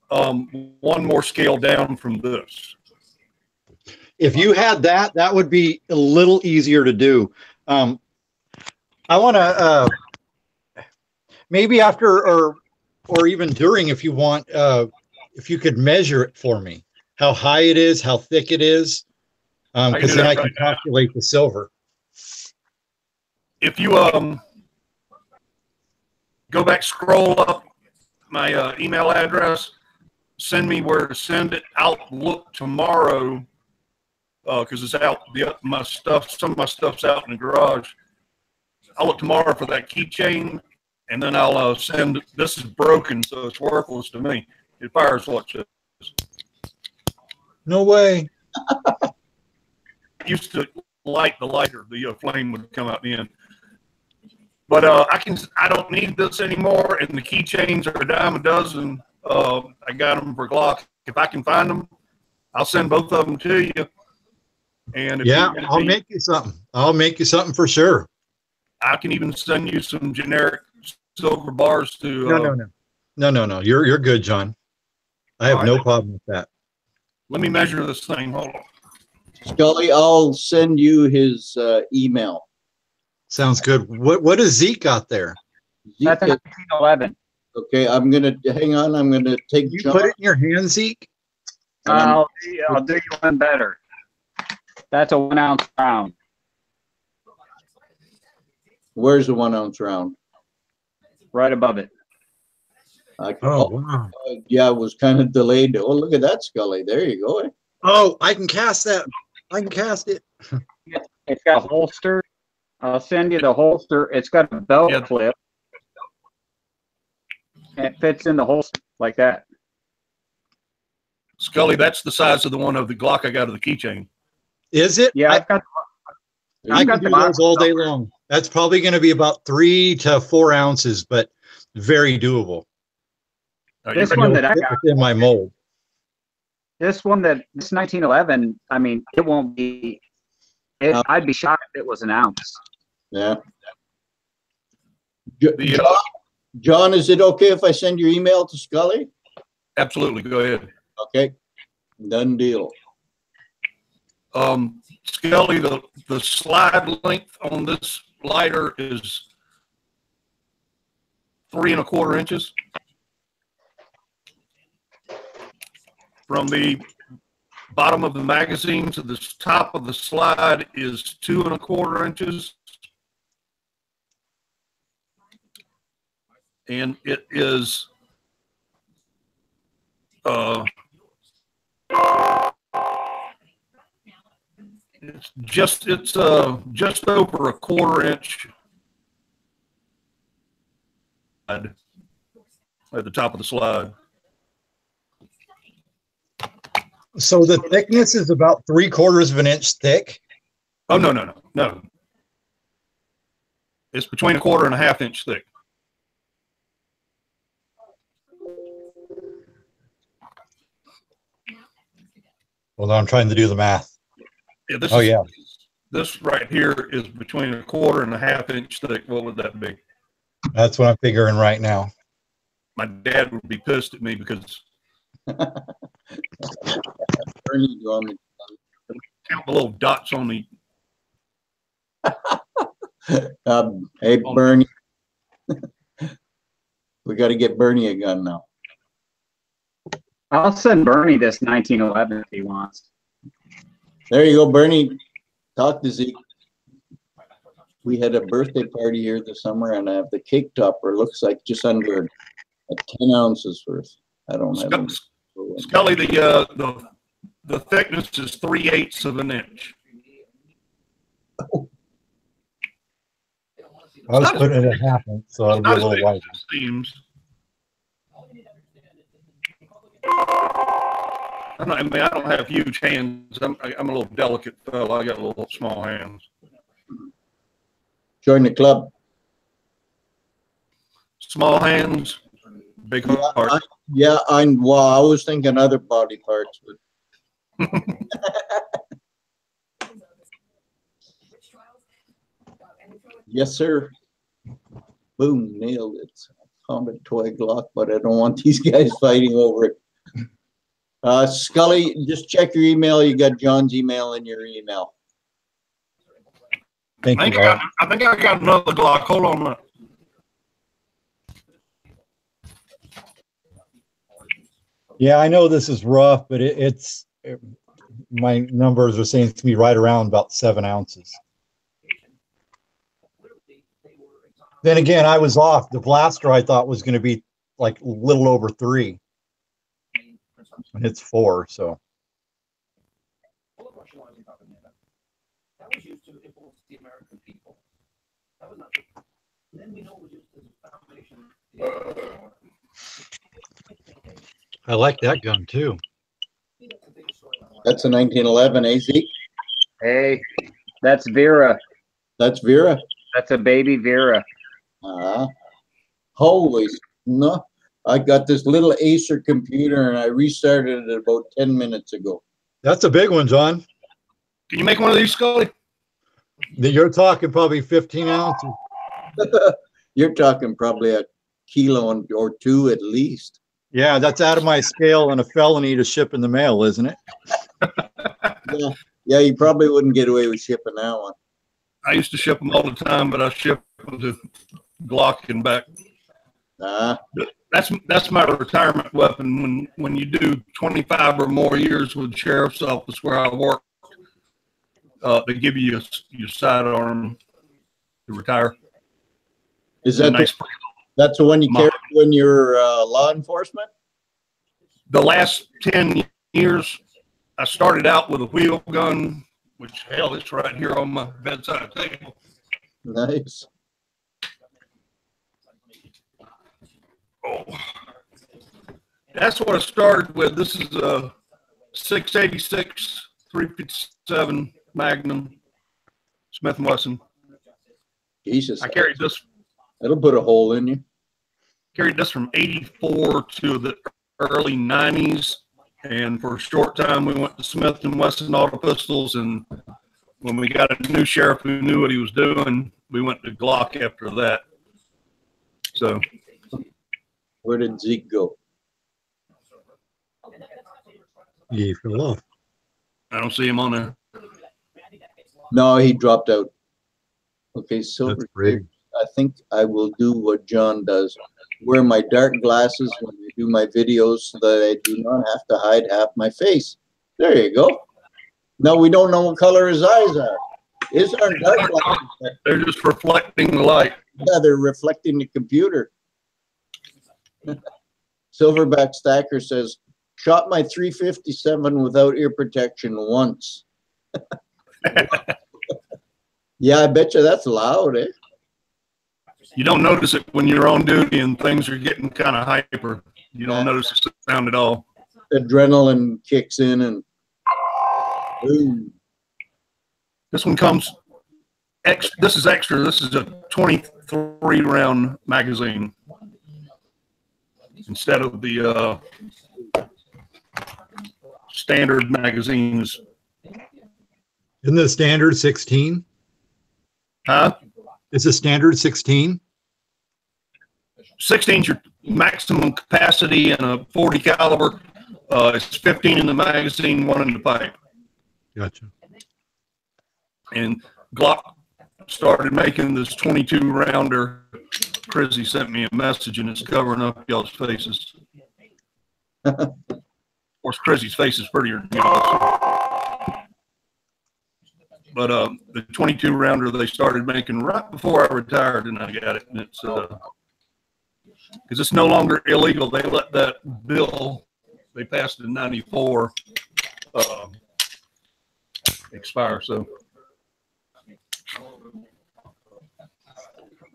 one more scale down from this. If you had that, that would be a little easier to do. I want to maybe after or even during, if you want, if you could measure it for me, how high it is, how thick it is, because then I can calculate the silver. If you go back, scroll up my email address, send me where to send it. I'll look tomorrow because it's out. My stuff, some of my stuff's out in the garage. I'll look tomorrow for that keychain, and then I'll send. This is broken, so it's worthless to me. It fires what it says. No way. Used to light the lighter, the flame would come out the end. But I don't need this anymore, and the keychains are a dime a dozen. I got them for Glock. If I can find them, I'll send both of them to you. And if I'll make you something. I'll make you something for sure. I can even send you some generic silver bars to. No. You're good, John. I have no problem with that. Let me measure this thing. Hold on. Scully, I'll send you his email. Sounds good. What does Zeke got there? That's a 1911. Okay, I'm gonna hang on. I'm gonna take. You put it in your hand, Zeke. I'll do you one better. That's a 1 ounce round. Where's the 1 ounce round? Right above it. Wow. Yeah, it was kind of delayed. Oh, look at that, Scully. There you go. Oh, I can cast that. I can cast it. It's got a holster. I'll send you the holster. It's got a belt clip. And it fits in the holster like that. Scully, that's the size of the one of the Glock I got of the keychain. Is it? Yeah, I can do those all day long. That's probably going to be about 3 to 4 ounces, but very doable. This one that I got in my mold. This 1911. I mean, it won't be. I'd be shocked if it was an ounce. Yeah. John, is it okay if I send your email to Scully? Absolutely. Go ahead. Okay. Done deal. Scully, the slide length on this lighter is 3 1/4 inches. From the bottom of the magazine to the top of the slide is 2 1/4 inches. And it is it's just over 1/4 inch at the top of the slide. So the thickness is about 3/4 of an inch thick. Oh no. It's between 1/4 and 1/2 inch thick. Well, I'm trying to do the math. Yeah, this right here is between 1/4 and 1/2 inch thick. What would that be? That's what I'm figuring right now. My dad would be pissed at me because Bernie, you want me to count the little dots on the. hey, Bernie. We got to get Bernie a gun now. I'll send Bernie this 1911 if he wants. There you go, Bernie. Talk to Zeke. We had a birthday party here this summer, and I have the cake topper. Looks like just under 10 ounces worth. I don't have. Scully, the thickness is 3/8 of an inch. I was putting it at 1/2 inch, so it'll be a little wider. Seems. I don't have huge hands. I'm a little delicate fellow. I got little small hands. Join the club. Small hands, big heart. I was thinking other body parts, but yes, sir. Boom, nailed it. I found a toy Glock, but I don't want these guys fighting over it. Scully, just check your email. You got John's email in your email. Thank you. I think I got another Glock. Hold on a minute. Yeah, I know this is rough, but my numbers are saying to me right around about 7 ounces. Then again, I was off. The blaster I thought was going to be like a little over 3. And it's 4, so. I like that gun too. That's a 1911 AC. Hey, that's Vera. That's Vera. That's a baby Vera. Holy no! I got this little Acer computer and I restarted it about 10 minutes ago. That's a big one, John. Can you make one of these, Scully? You're talking probably 15 ounces. You're talking probably a kilo or 2 at least. Yeah, that's out of my scale and a felony to ship in the mail, isn't it? Yeah, you probably wouldn't get away with shipping that one. I used to ship them all the time, but I ship them to Glock and back. That's my retirement weapon. When you do 25 or more years with the sheriff's office where I work, they give you your sidearm to retire. Is that nice? That's the one you carry when you're law enforcement? The last 10 years, I started out with a wheel gun, which, hell, it's right here on my bedside table. Nice. Oh, that's what I started with. This is a 686 357 Magnum Smith & Wesson. Jesus. I carried this. It'll put a hole in you. Carried this from 84 to the early 90s. And for a short time, we went to Smith & Wesson Auto Pistols. And when we got a new sheriff who knew what he was doing, we went to Glock after that. So. Where did Zeke go? He fell off. I don't see him on there. No, he dropped out. Okay, Silver. I think I will do what John does. Wear my dark glasses when I do my videos so that I do not have to hide half my face. There you go. Now we don't know what color his eyes are. His aren't dark glasses. They're just reflecting the light. Yeah, they're reflecting the computer. Silverback Stacker says, shot my 357 without ear protection once. Yeah, I bet you that's loud, eh? You don't notice it when you're on duty and things are getting kind of hyper. You don't notice the sound at all. Adrenaline kicks in and boom. This one comes, this is extra. This is a 23 round magazine instead of the standard magazines. Isn't the standard 16? Huh? Is the standard 16? 16 is your maximum capacity in a 40 caliber. It's 15 in the magazine, 1 in the pipe. Gotcha. And Glock started making this 22 rounder. Chrissy sent me a message and it's covering up y'all's faces. Of course, Chrissy's face is prettier than y'all's. But the 22 rounder they started making right before I retired, and I got it. And it's because it's no longer illegal. They let that bill they passed in '94 expire. So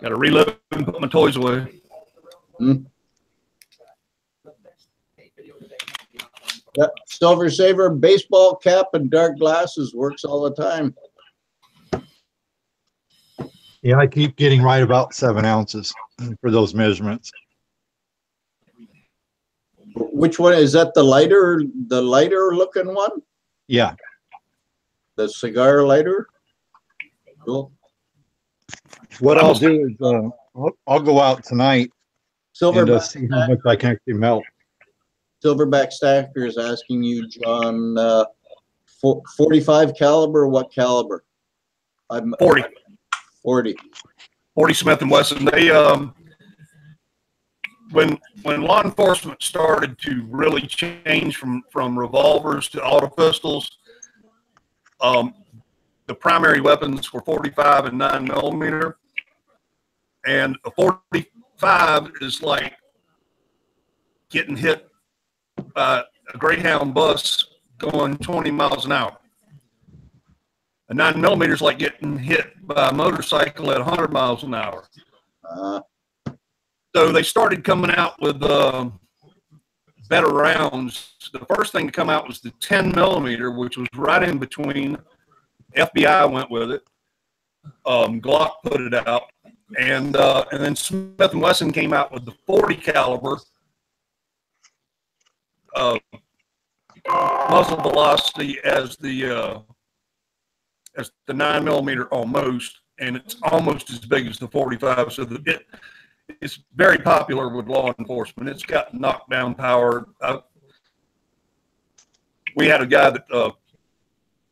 got to reload and put my toys away. That Silver Saver baseball cap and dark glasses works all the time. Yeah, I keep getting right about 7 ounces for those measurements. Which one is that? The lighter looking one? Yeah. The cigar lighter? Cool. What I'll do is I'll go out tonight Silver and see how much I can actually melt. Silverback Stacker is asking you, John, 45 caliber, what caliber? I'm 40. 40. 40 Smith & Wesson. They, when law enforcement started to really change from revolvers to auto pistols, the primary weapons were 45 and 9mm. And a 45 is like getting hit by a Greyhound bus going 20 miles an hour. A 9mm is like getting hit by a motorcycle at 100 miles an hour. So they started coming out with better rounds. The first thing to come out was the 10mm, which was right in between. FBI went with it. Glock put it out. And then Smith & Wesson came out with the 40 caliber muzzle velocity as the 9mm almost, and it's almost as big as the 45. So it's very popular with law enforcement. It's got knockdown power. We had a guy that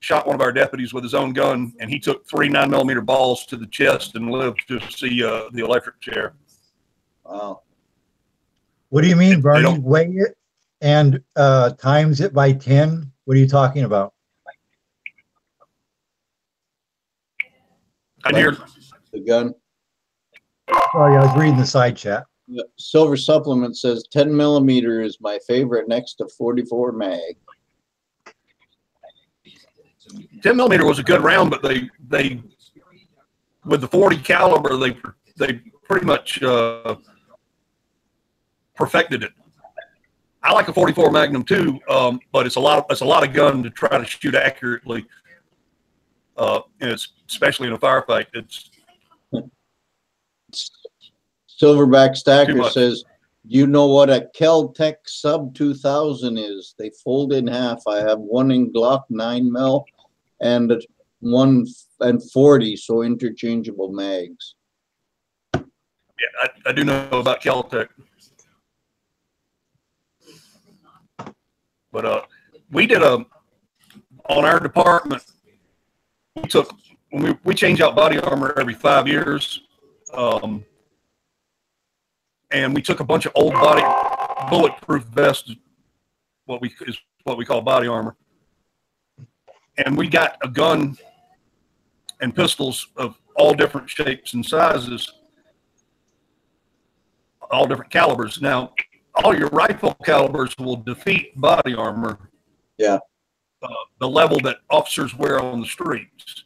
shot one of our deputies with his own gun, and he took 3 9mm balls to the chest and lived to see the electric chair. Wow. What do you mean, Bernie? Weigh it and times it by 10? What are you talking about? I hear the gun. Sorry, I was reading the side chat. Silver Supplement says 10mm is my favorite next to 44 mag. 10mm was a good round, but they with the 40 caliber they pretty much perfected it. I like a 44 Magnum too, but it's a lot of gun to try to shoot accurately, and it's especially in a firefight. It's Silverback Stacker says, "Do you know what a Kel-Tec Sub 2000 is? They fold in half. I have one in Glock 9mm and one and 40, so interchangeable mags." Yeah, I do know about Kel-Tec. But we did on our department, we change out body armor every 5 years. And we took a bunch of old bulletproof vests, what we call body armor. And we got a gun and pistols of all different shapes and sizes, all different calibers. Now, all your rifle calibers will defeat body armor. Yeah. The level that officers wear on the streets.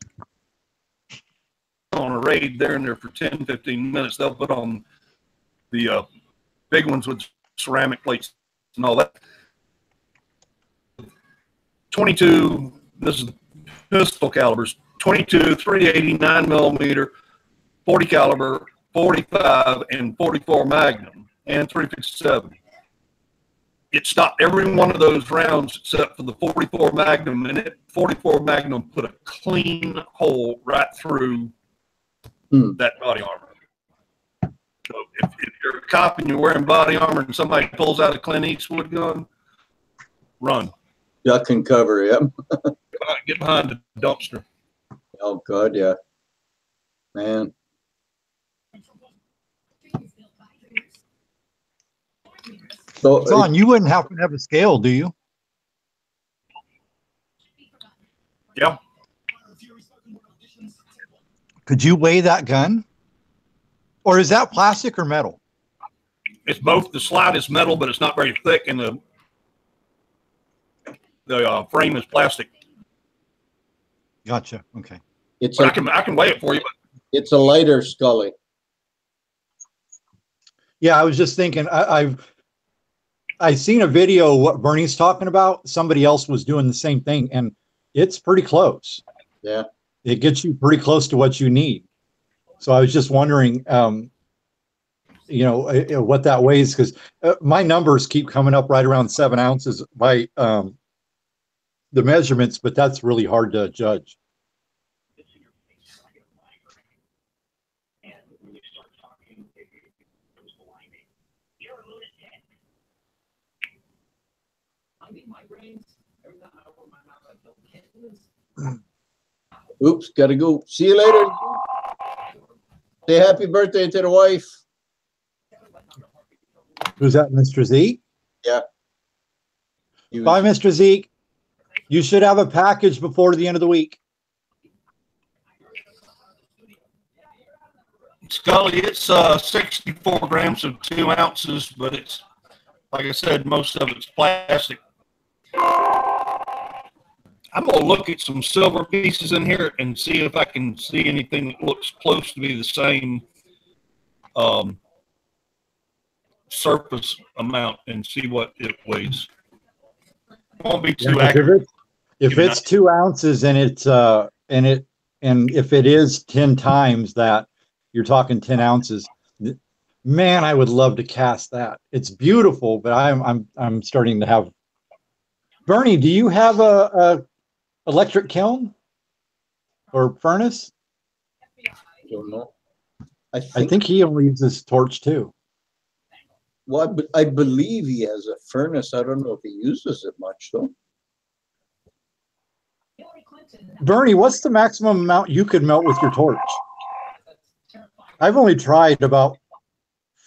On a raid, they're in there for 10, 15 minutes. They'll put on the big ones with ceramic plates and all that. 22, this is the pistol calibers, 22, 380, 9mm, 40 caliber, 45, and 44 Magnum, and 357. It stopped every one of those rounds except for the 44 Magnum, and 44 Magnum put a clean hole right through that body armor. So if you're a cop and you're wearing body armor and somebody pulls out a Clint Eastwood gun, run. Duck and cover, yeah. Get behind the dumpster. Oh, God, yeah. Man. So, Son, you wouldn't happen to have a scale, do you? Yeah. Could you weigh that gun? Or is that plastic or metal? It's both. The slide is metal, but it's not very thick, and the frame is plastic. Gotcha. Okay. I can weigh it for you. It's a lighter Scully. Yeah, I was just thinking. I've seen a video what Bernie's talking about. Somebody else was doing the same thing, and it's pretty close. Yeah. It gets you pretty close to what you need. So I was just wondering, what that weighs, because my numbers keep coming up right around 7 ounces by the measurements, but that's really hard to judge. Oops, gotta go. See you later. Say happy birthday to the wife. Who's that, Mr. Zeke? Yeah. Bye, Mr. Zeke. You should have a package before the end of the week. Scully, it's 64 grams of 2 ounces, but it's, like I said, most of it's plastic. I'm going to look at some silver pieces in here and see if I can see anything that looks close to be the same surface amount and see what it weighs. It won't be too accurate. If it's 2 ounces and it's and if it is 10 times that, you're talking 10 ounces. Man, I would love to cast that. It's beautiful, but I'm starting to have. Bernie, do you have a electric kiln or furnace? I don't know. I think he only uses torch too. Well, I believe he has a furnace. I don't know if he uses it much though. Bernie, what's the maximum amount you could melt with your torch? I've only tried about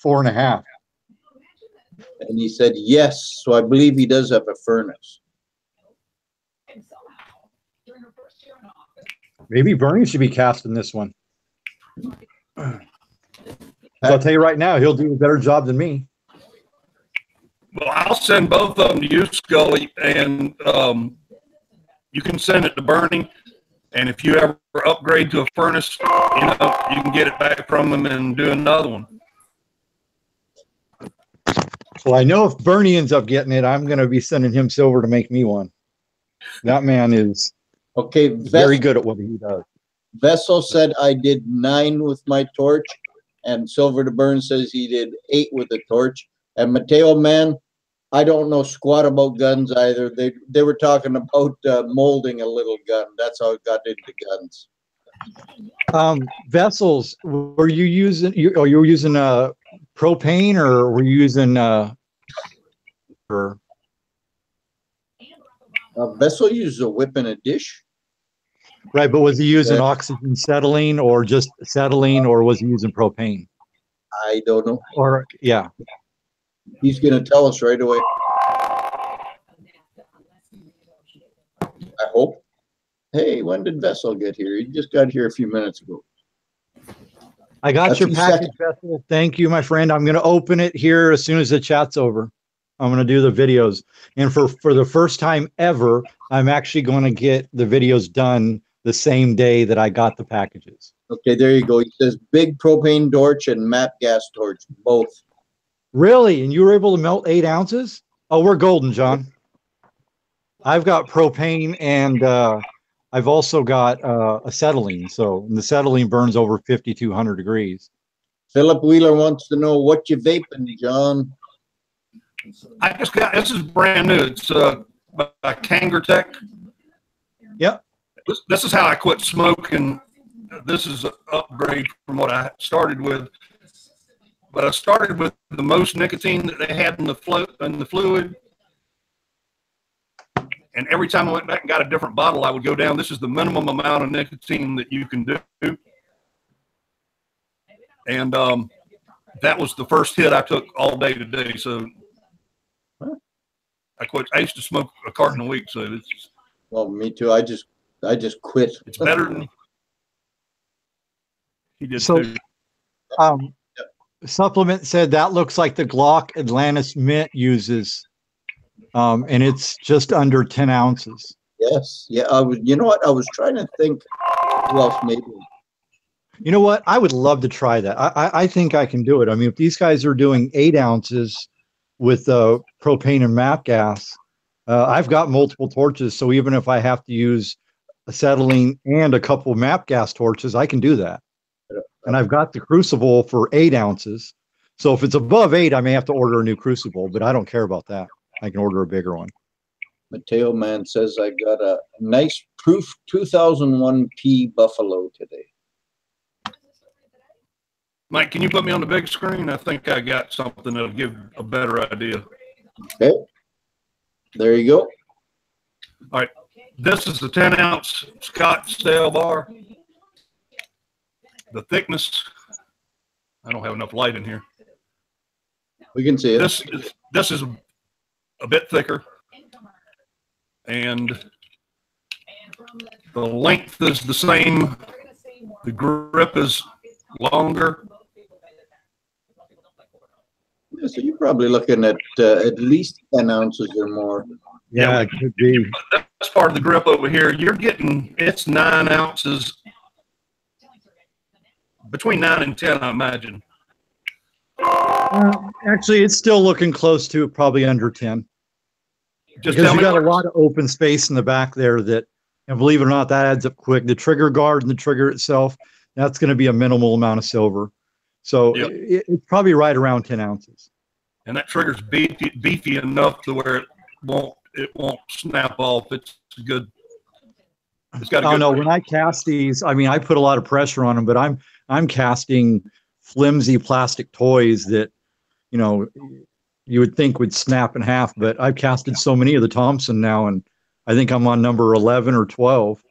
4.5. And he said yes, so I believe he does have a furnace. Maybe Bernie should be casting this one. I'll tell you right now, he'll do a better job than me. Well, I'll send both of them to you, Scully, and you can send it to Bernie. And if you ever upgrade to a furnace, you can get it back from them and do another one. Well, I know if Bernie ends up getting it, I'm going to be sending him silver to make me one. That man is very good at what he does. Vessel said I did 9 with my torch, and Silver to Burn says he did 8 with the torch. And Mateo, man, I don't know squat about guns either. They were talking about molding a little gun. That's how it got into guns. Vessels, were you using you were using propane or were you using Vessel uses a whip and a dish. Right, but was he using oxygen acetylene or just acetylene, or was he using propane? I don't know. Or yeah. He's going to tell us right away. I hope. Hey, when did Vessel get here? He just got here a few minutes ago. I got your package, Vessel. Thank you, my friend. I'm going to open it here as soon as the chat's over. I'm going to do the videos. And for the first time ever, I'm actually going to get the videos done the same day that I got the packages. Okay, there you go. He says big propane torch and MAP gas torch, both. Really? And you were able to melt 8 ounces? Oh, we're golden, John. I've got propane and I've also got acetylene. So the acetylene burns over 5,200 degrees. Philip Wheeler wants to know what you vaping, John. I just got, this is brand new. It's by Kangertech. Yep. This is how I quit smoking. This is an upgrade from what I started with. But I started with the most nicotine that they had in the fluid. And every time I went back and got a different bottle, I would go down. This is the minimum amount of nicotine that you can do. And that was the first hit I took all day today. So I quit. I used to smoke a carton a week. So it's. Well, me too. I just quit. It's better than he did so, too. Supplement said that looks like the Glock Atlantis Mint uses, and it's just under 10 ounces. Yes, yeah. You know what? I was trying to think who else maybe. You know what? I would love to try that. I think I can do it. I mean, if these guys are doing 8 ounces with propane and MAP gas, I've got multiple torches. So even if I have to use acetylene and a couple of MAP gas torches, I can do that. And I've got the crucible for 8 ounces. So if it's above 8, I may have to order a new crucible, but I don't care about that. I can order a bigger one. Mateo Man says I got a nice proof 2001 P Buffalo today. Mike, can you put me on the big screen? I think I got something that'll give a better idea. Okay. There you go. All right. This is the 10-ounce Scottsdale bar. The thickness, I don't have enough light in here. We can see it. This is a bit thicker, and the length is the same. The grip is longer. Yeah, so you're probably looking at least 10 ounces or more. Yeah, it could be. That's part of the grip over here. You're getting, it's 9 ounces, between 9 and 10, I imagine. Actually, it's still looking close to probably under 10. Just because you got a lot of open space in the back there that, and believe it or not, that adds up quick. The trigger guard and the trigger itself, that's going to be a minimal amount of silver. So Yep. it's probably right around 10 ounces. And that trigger's beefy enough to where it won't snap off. It's good. It's got a Oh good no, when I cast these, I mean, I put a lot of pressure on them, but I'm casting flimsy plastic toys that, you know, you would think would snap in half, but I've casted so many of the Thompson now, and I think I'm on number 11 or 12,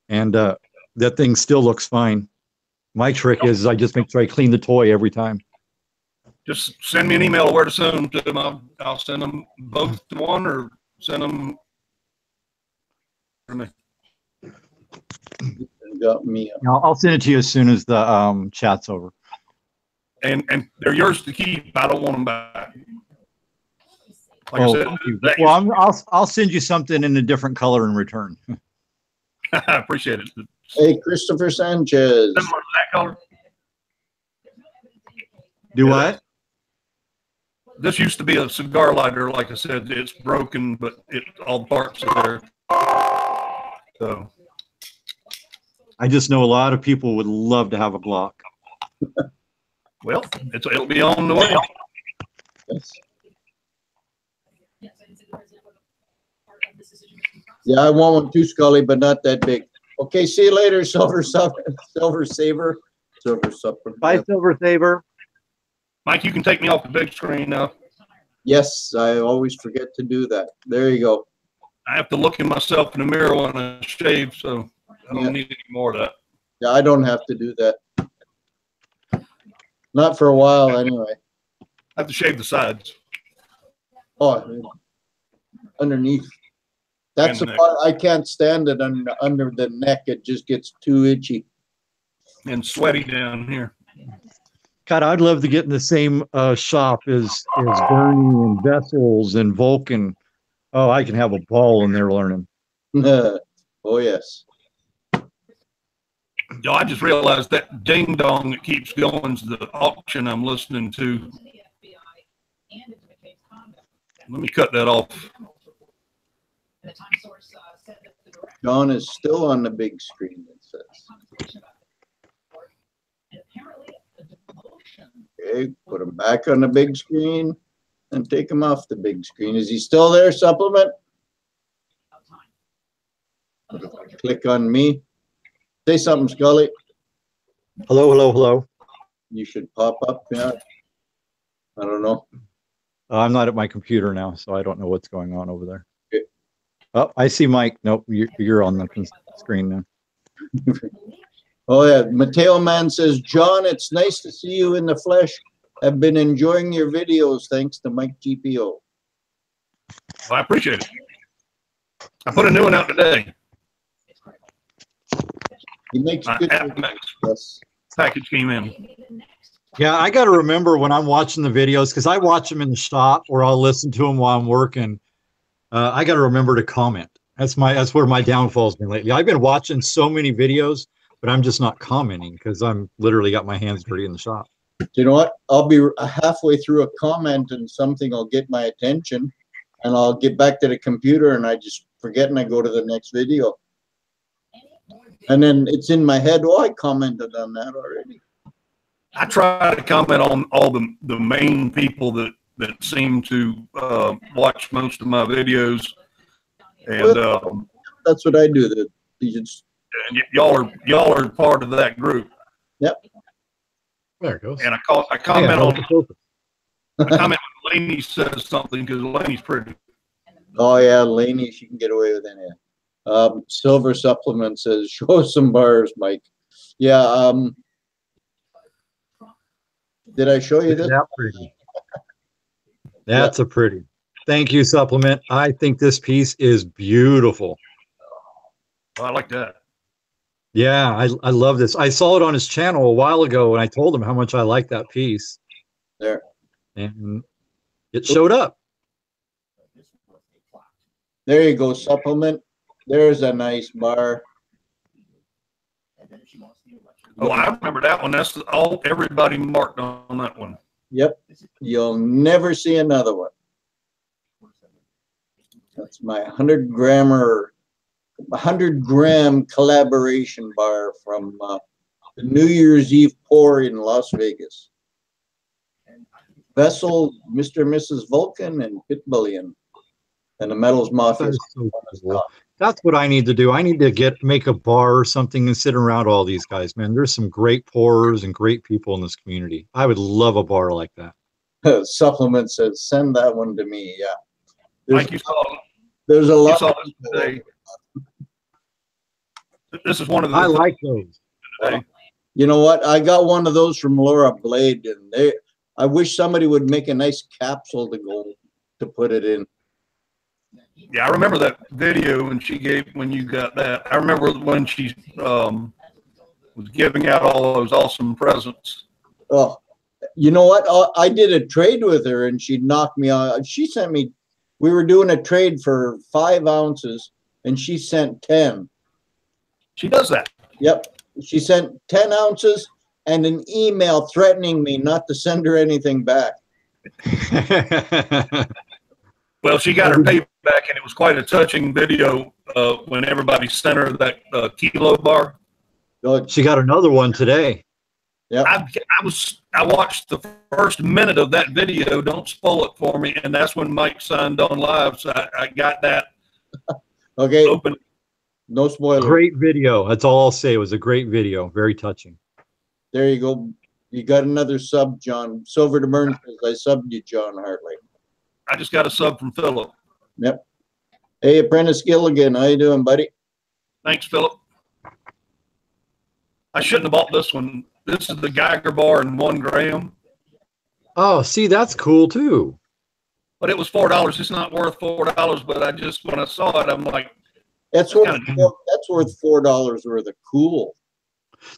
and that thing still looks fine. My trick is I just make sure I clean the toy every time. Just send me an email of where to send them to them. I'll send them both to one or send them. Got me. I'll send it to you as soon as the chat's over. And they're yours to keep. I don't want them back. Like I said, well, I'll send you something in a different color in return. I appreciate it. Hey, Christopher Sanchez. That color. Do what? This used to be a cigar lighter. Like I said, it's broken, but all the parts are there. So I just know a lot of people would love to have a Glock. Well, it'll be on the way. Yes. Yeah, I want one too, Scully, but not that big. Okay, see you later, Silver Saver. Silver Supper. Bye, Silver Saver. Mike, you can take me off the big screen now. Yes, I always forget to do that. There you go. I have to look at myself in the mirror when I shave, so I don't need any more of that. Yeah, I don't have to do that. Not for a while, anyway. I have to shave the sides. Oh, underneath. That's the part I can't stand it under the neck. It just gets too itchy. And sweaty down here. God, I'd love to get in the same shop as Bernie and Vessels and Vulcan. Oh, I can have a ball in there learning. Oh, yes. Yo, I just realized that ding dong that keeps going is the auction I'm listening to. Let me cut that off. John is still on the big screen, it says. Okay, put him back on the big screen and take him off the big screen. Is he still there, Supplement? Click on me. Say something, Scully. Hello, hello, hello. You should pop up, yeah. I don't know. I'm not at my computer now, so I don't know what's going on over there. Okay. Oh, I see Mike. Nope, you're on the screen now. Oh, yeah. Mateo Man says, John, it's nice to see you in the flesh. I've been enjoying your videos thanks to Mike GPO. Well, I appreciate it. I put a new one out today. He makes good yes. Package came in. Yeah, I got to remember when I'm watching the videos, because I watch them in the shop or I'll listen to them while I'm working. I got to remember to comment. That's where my downfall's been lately. I've been watching so many videos, but I'm just not commenting because I'm literally got my hands dirty in the shop. You know what? I'll be halfway through a comment and something will get my attention, and I'll get back to the computer and I just forget and I go to the next video. And then it's in my head, oh, I commented on that already. I try to comment on all the main people that seem to watch most of my videos. And that's what I do. And y'all are part of that group. Yep. There it goes. And I comment on I comment when Lainey says something because Lainey's pretty. Oh yeah, Laney, she can get away with anything. Silver Supplement says, show us some bars, Mike. Yeah, did I show you this? That pretty. That's a pretty. Thank you, Supplement. I think this piece is beautiful. Oh, I like that. Yeah, I love this. I saw it on his channel a while ago, and I told him how much I like that piece. There. And it showed up. There you go, Supplement. There's a nice bar. Oh, I remember that one. That's all everybody marked on that one. Yep. You'll never see another one. That's my 100-gram collaboration bar from the New Year's Eve pour in Las Vegas. Vessel, Mr. and Mrs. Vulcan, and Pitbullion. And the Metals Mafia. So cool. That's what I need to do. I need to make a bar or something and sit around all these guys, man. There's some great pourers and great people in this community. I would love a bar like that. Supplement says, send that one to me. Yeah. Mike, you saw. There's a lot. You saw this today. This is one of the. I like those. Today. You know what? I got one of those from Laura Blade, and I wish somebody would make a nice capsule to put it in. Yeah, I remember that video when you got that. I remember when she was giving out all those awesome presents. Oh, you know what? I did a trade with her, and she knocked me out. She sent me. We were doing a trade for 5 ounces, and she sent 10. She does that. Yep. She sent 10 ounces and an email threatening me not to send her anything back. Well, she got her payback, and it was quite a touching video when everybody sent her that kilo bar. She got another one today. Yeah. I watched the first minute of that video. Don't spoil it for me. And that's when Mike signed on live. So I got that. Okay. Open. No spoiler. Great video. That's all I'll say. It was a great video. Very touching. There you go. You got another sub, John. Silver to Burn says, I subbed you, John Hartley. I just got a sub from Philip. Yep. Hey, Apprentice Gilligan. How you doing, buddy? Thanks, Philip. I shouldn't have bought this one. This is the Geiger bar in 1 gram. Oh, see, that's cool too. But it was $4. It's not worth $4. But when I saw it, I'm like, that's worth $4 worth of cool.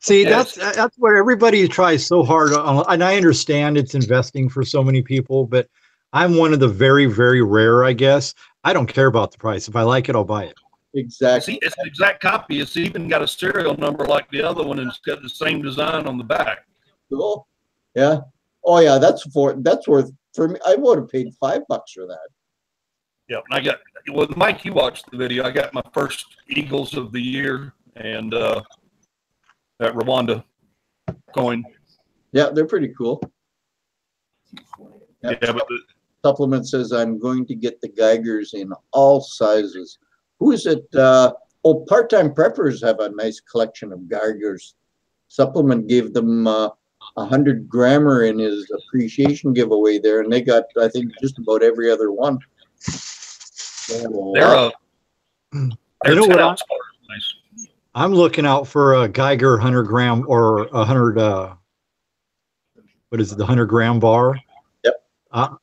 See, that's where everybody tries so hard on, and I understand it's investing for so many people, but I'm one of the very, very rare, I guess. I don't care about the price. If I like it, I'll buy it. Exactly. See, it's an exact copy. It's even got a serial number like the other one, and it's got the same design on the back. Cool. Yeah. Oh yeah, that's worth for me. I would have paid $5 for that. Yeah, and with Mike, you watched the video. I got my first Eagles of the year and that Rwanda coin. Yeah, they're pretty cool. Yep. Yeah, but Supplement says I'm going to get the Geigers in all sizes. Who is it? Part-time preppers have a nice collection of Geigers. Supplement gave them 100-grammer in his appreciation giveaway there, and they got, I think, just about every other one. You know what? Nice. I'm looking out for a Geiger 100-gram or 100. What is it? The 100-gram bar. Yep.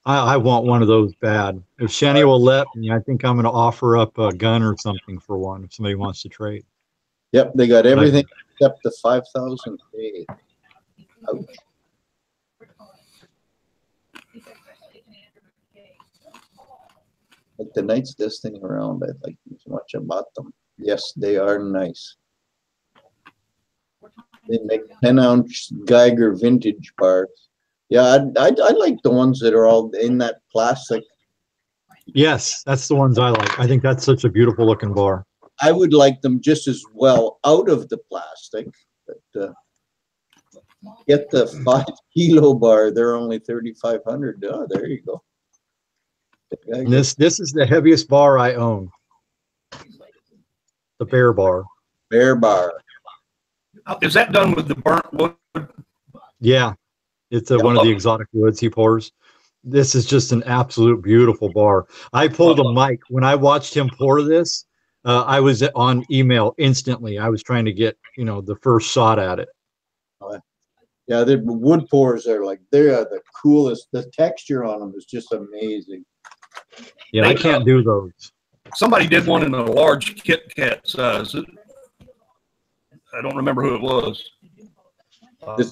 I want one of those bad. If Shani will let me, I think I'm going to offer up a gun or something for one if somebody wants to trade. Yep, they got everything except the 5,000 K. Ouch. Like the nights this thing around, I like as much about them. Yes, they are nice. They make 10-ounce Geiger vintage bars. Yeah, I like the ones that are all in that plastic. Yes, that's the ones I like. I think that's such a beautiful looking bar. I would like them just as well out of the plastic, but get the 5-kilo bar. They're only 3,500. Oh, there you go. And this is the heaviest bar I own. The Bear Bar. Bear Bar. Is that done with the burnt wood? Yeah, it's one of the exotic woods he pours. this is just an absolute beautiful bar. I pulled a mic when I watched him pour this. I was on email instantly. I was trying to get, the first shot at it. Yeah, the wood pours are like, they are the coolest. The texture on them is just amazing. Yeah, I can't do those. Somebody did one in a large Kit Kat size. I don't remember who it was.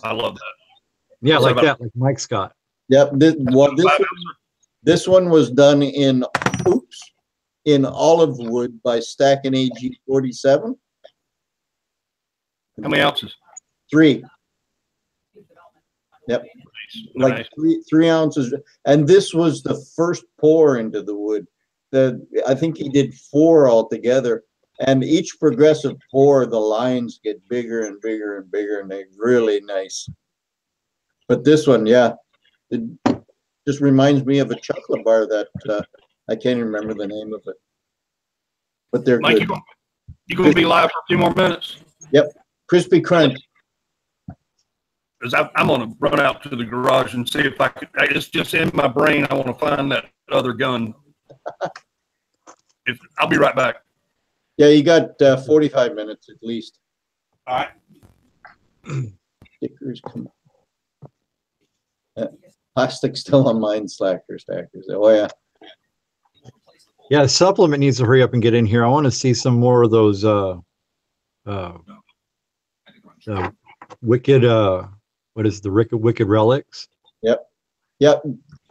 I love that. Yeah, like that, like Mike Scott. Yep. This one was done in olive wood by Stacking AG 47. How many ounces? 3. Yep. Nice. Like 3 ounces. And this was the first pour into the wood. I think he did 4 altogether. And each progressive pour, the lines get bigger and bigger and bigger, and they're really nice. But this one, yeah, it just reminds me of a chocolate bar that I can't even remember the name of it. But they're Mike, good. You going to be live for a few more minutes? Yep. Crispy Crunch. Because I'm going to run out to the garage and see if I could. It's just in my brain. I want to find that other gun. I'll be right back. Yeah, you got 45 minutes at least. All right. Stickers, come on. Plastic still on mine, stackers. Oh, yeah. Yeah, supplement needs to hurry up and get in here. I want to see some more of those wicked, what is the wicked relics? Yep.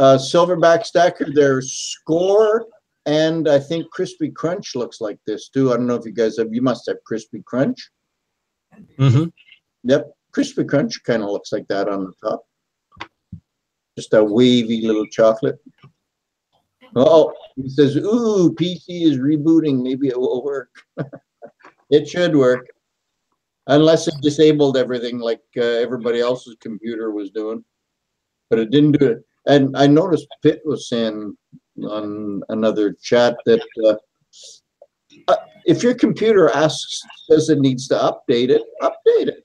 Silverback stacker, there's Score, and I think Crispy Crunch looks like this too. I don't know if you guys you must have Crispy Crunch. Mm-hmm. Yep. Crispy Crunch kind of looks like that on the top. Just a wavy little chocolate. Oh, he says, ooh, PC is rebooting. Maybe it will work. It should work. Unless it disabled everything like everybody else's computer was doing. But it didn't do it. And I noticed Pitt was saying on another chat that if your computer says it needs to update it, update it.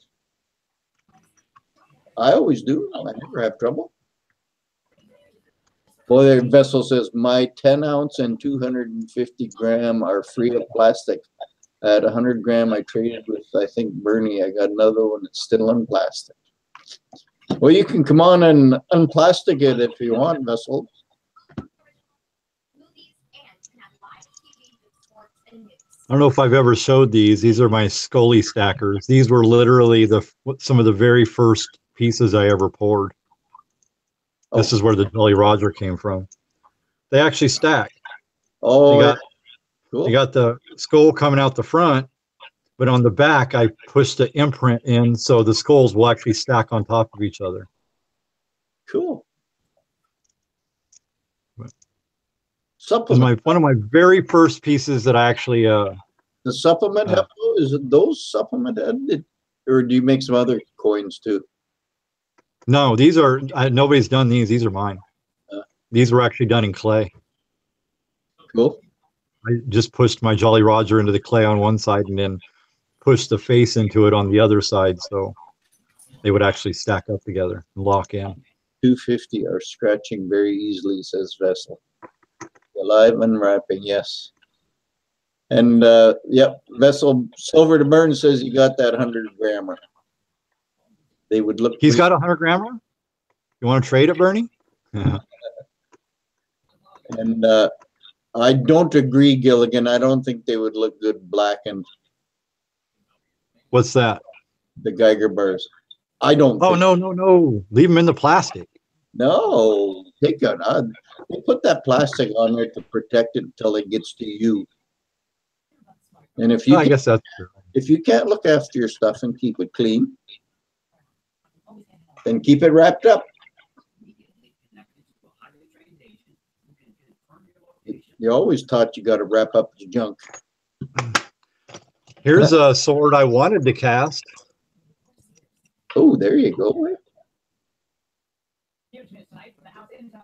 I always do. I never have trouble. Boy, their vessel says my 10 ounce and 250 gram are free of plastic. At 100 gram, I traded with, I think, Bernie. I got another one that's still in plastic. Well, you can come on and unplastic it if you want, Vessel. I don't know if I've ever showed these. These are my Scully stackers. These were literally some of the very first pieces I ever poured. Oh. This is where the Jolly Roger came from. They actually stack. Oh, cool. You got the skull coming out the front, but on the back, I pushed the imprint in so the skulls will actually stack on top of each other. Cool. Supplement. One of my very first pieces that I actually the supplement is it those supplement headed, or do you make some other coins too? No, these are nobody's done these. These are mine. These were actually done in clay. Cool. I just pushed my Jolly Roger into the clay on one side and then pushed the face into it on the other side, so they would actually stack up together and lock in. 250 are scratching very easily, says Vessel. Alive unwrapping, yes. And yep, Vessel Silver to Burn says you got that 100 grammer. They would look. He's got a 100 grammer. You want to trade it, Bernie? And I don't agree, Gilligan. I don't think they would look good blackened. What's that? The Geiger bars. I don't. Oh, no. Leave them in the plastic. No, take it. They put that plastic on there to protect it until it gets to you. And if you, I guess that's true. If you can't look after your stuff and keep it clean, then keep it wrapped up. You always taught you got to wrap up your junk. Here's a sword I wanted to cast. Oh, there you go.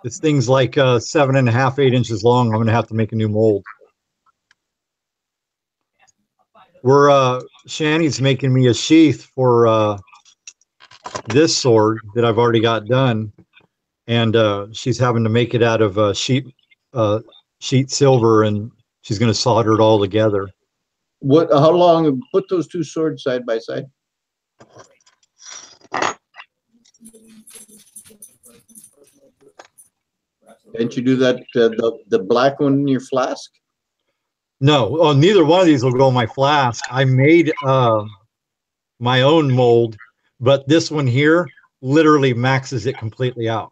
This thing's like 7.5, 8 inches long. I'm going to have to make a new mold. Shanny's making me a sheath for this sword that I've already got done. and she's having to make it out of sheet silver, and she's going to solder it all together. What? How long? Put those two swords side by side. Can't you do that? The black one in your flask? No, oh, neither one of these will go in my flask. I made my own mold, but this one here literally maxes it completely out.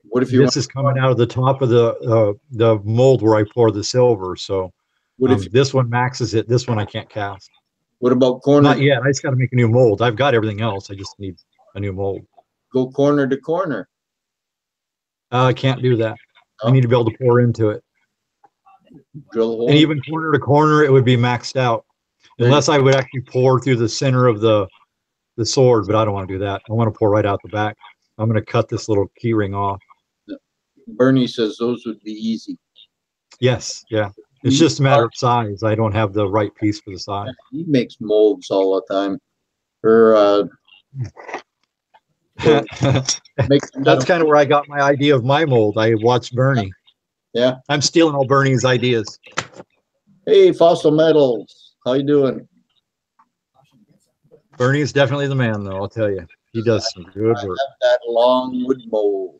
What if you? This is coming out of the top of the mold where I pour the silver. So what if this one maxes it? This one I can't cast. What about corner? Not yet. I just got to make a new mold. I've got everything else. I just need a new mold. Go corner to corner. I can't do that. Oh. I need to be able to pour into it. Drill a hole. And even corner to corner, it would be maxed out. Unless I would actually pour through the center of the sword, but I don't want to do that. I want to pour right out the back. I'm going to cut this little key ring off. Bernie says those would be easy. Yes, yeah. It's just a matter of size. I don't have the right piece for the size. He makes molds all the time. Or that's kind of where I got my idea of my mold. I watched Bernie. Yeah. I'm stealing all Bernie's ideas. Hey, Fossil Metals. How you doing? Bernie is definitely the man, though, I'll tell you. He does some good work. I have that long wood mold.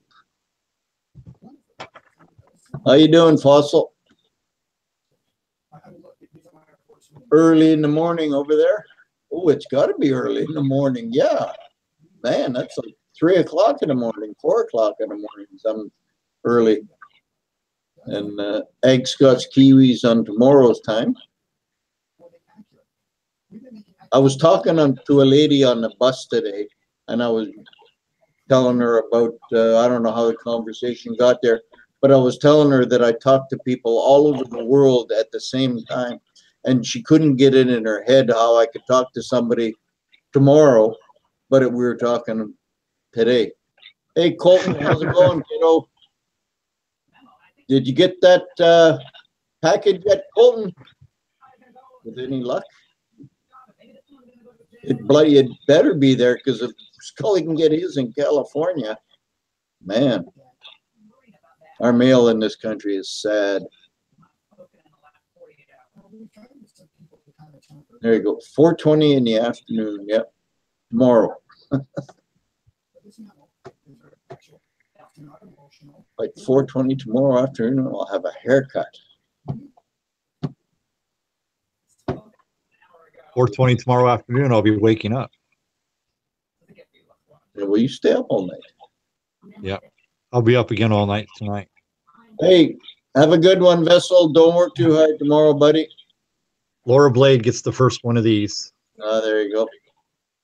How you doing, Fossil? Early in the morning over there? Oh, it's got to be early in the morning. Yeah. Man, that's like 3 o'clock in the morning, 4 o'clock in the morning. Some early. And egg scotch kiwis on tomorrow's time. I was talking to a lady on the bus today, and I was telling her about, I don't know how the conversation got there, but I was telling her that I talked to people all over the world at the same time, and she couldn't get it in her head how I could talk to somebody tomorrow, but we were talking today. Hey, Colton, how's it going, kiddo? Did you get that package yet, Colton? With any luck? It better be there, because if Scully can get his in California, man, our mail in this country is sad. There you go, 4:20 in the afternoon. Yep, tomorrow. Like 4:20 tomorrow afternoon, I'll have a haircut. 4:20 tomorrow afternoon, I'll be waking up. Will you stay up all night? Yeah, I'll be up again all night tonight. Hey, have a good one, Vessel. Don't work too hard tomorrow, buddy. Laura Blade gets the first one of these. There you go.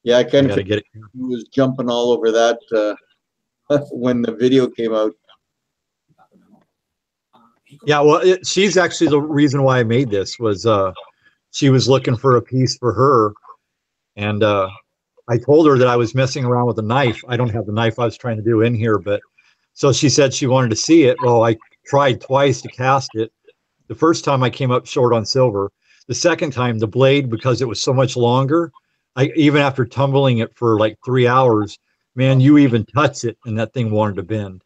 Yeah, I kind of get it. He was jumping all over that when the video came out. Yeah, well, she's actually the reason why I made this. Was she was looking for a piece for her, and I told her that I was messing around with a knife. I don't have the knife I was trying to do in here, but so she said she wanted to see it. Well, I tried twice to cast it. The first time I came up short on silver. The second time, the blade, because it was so much longer, even after tumbling it for like 3 hours, man, you even touch it and that thing wanted to bend.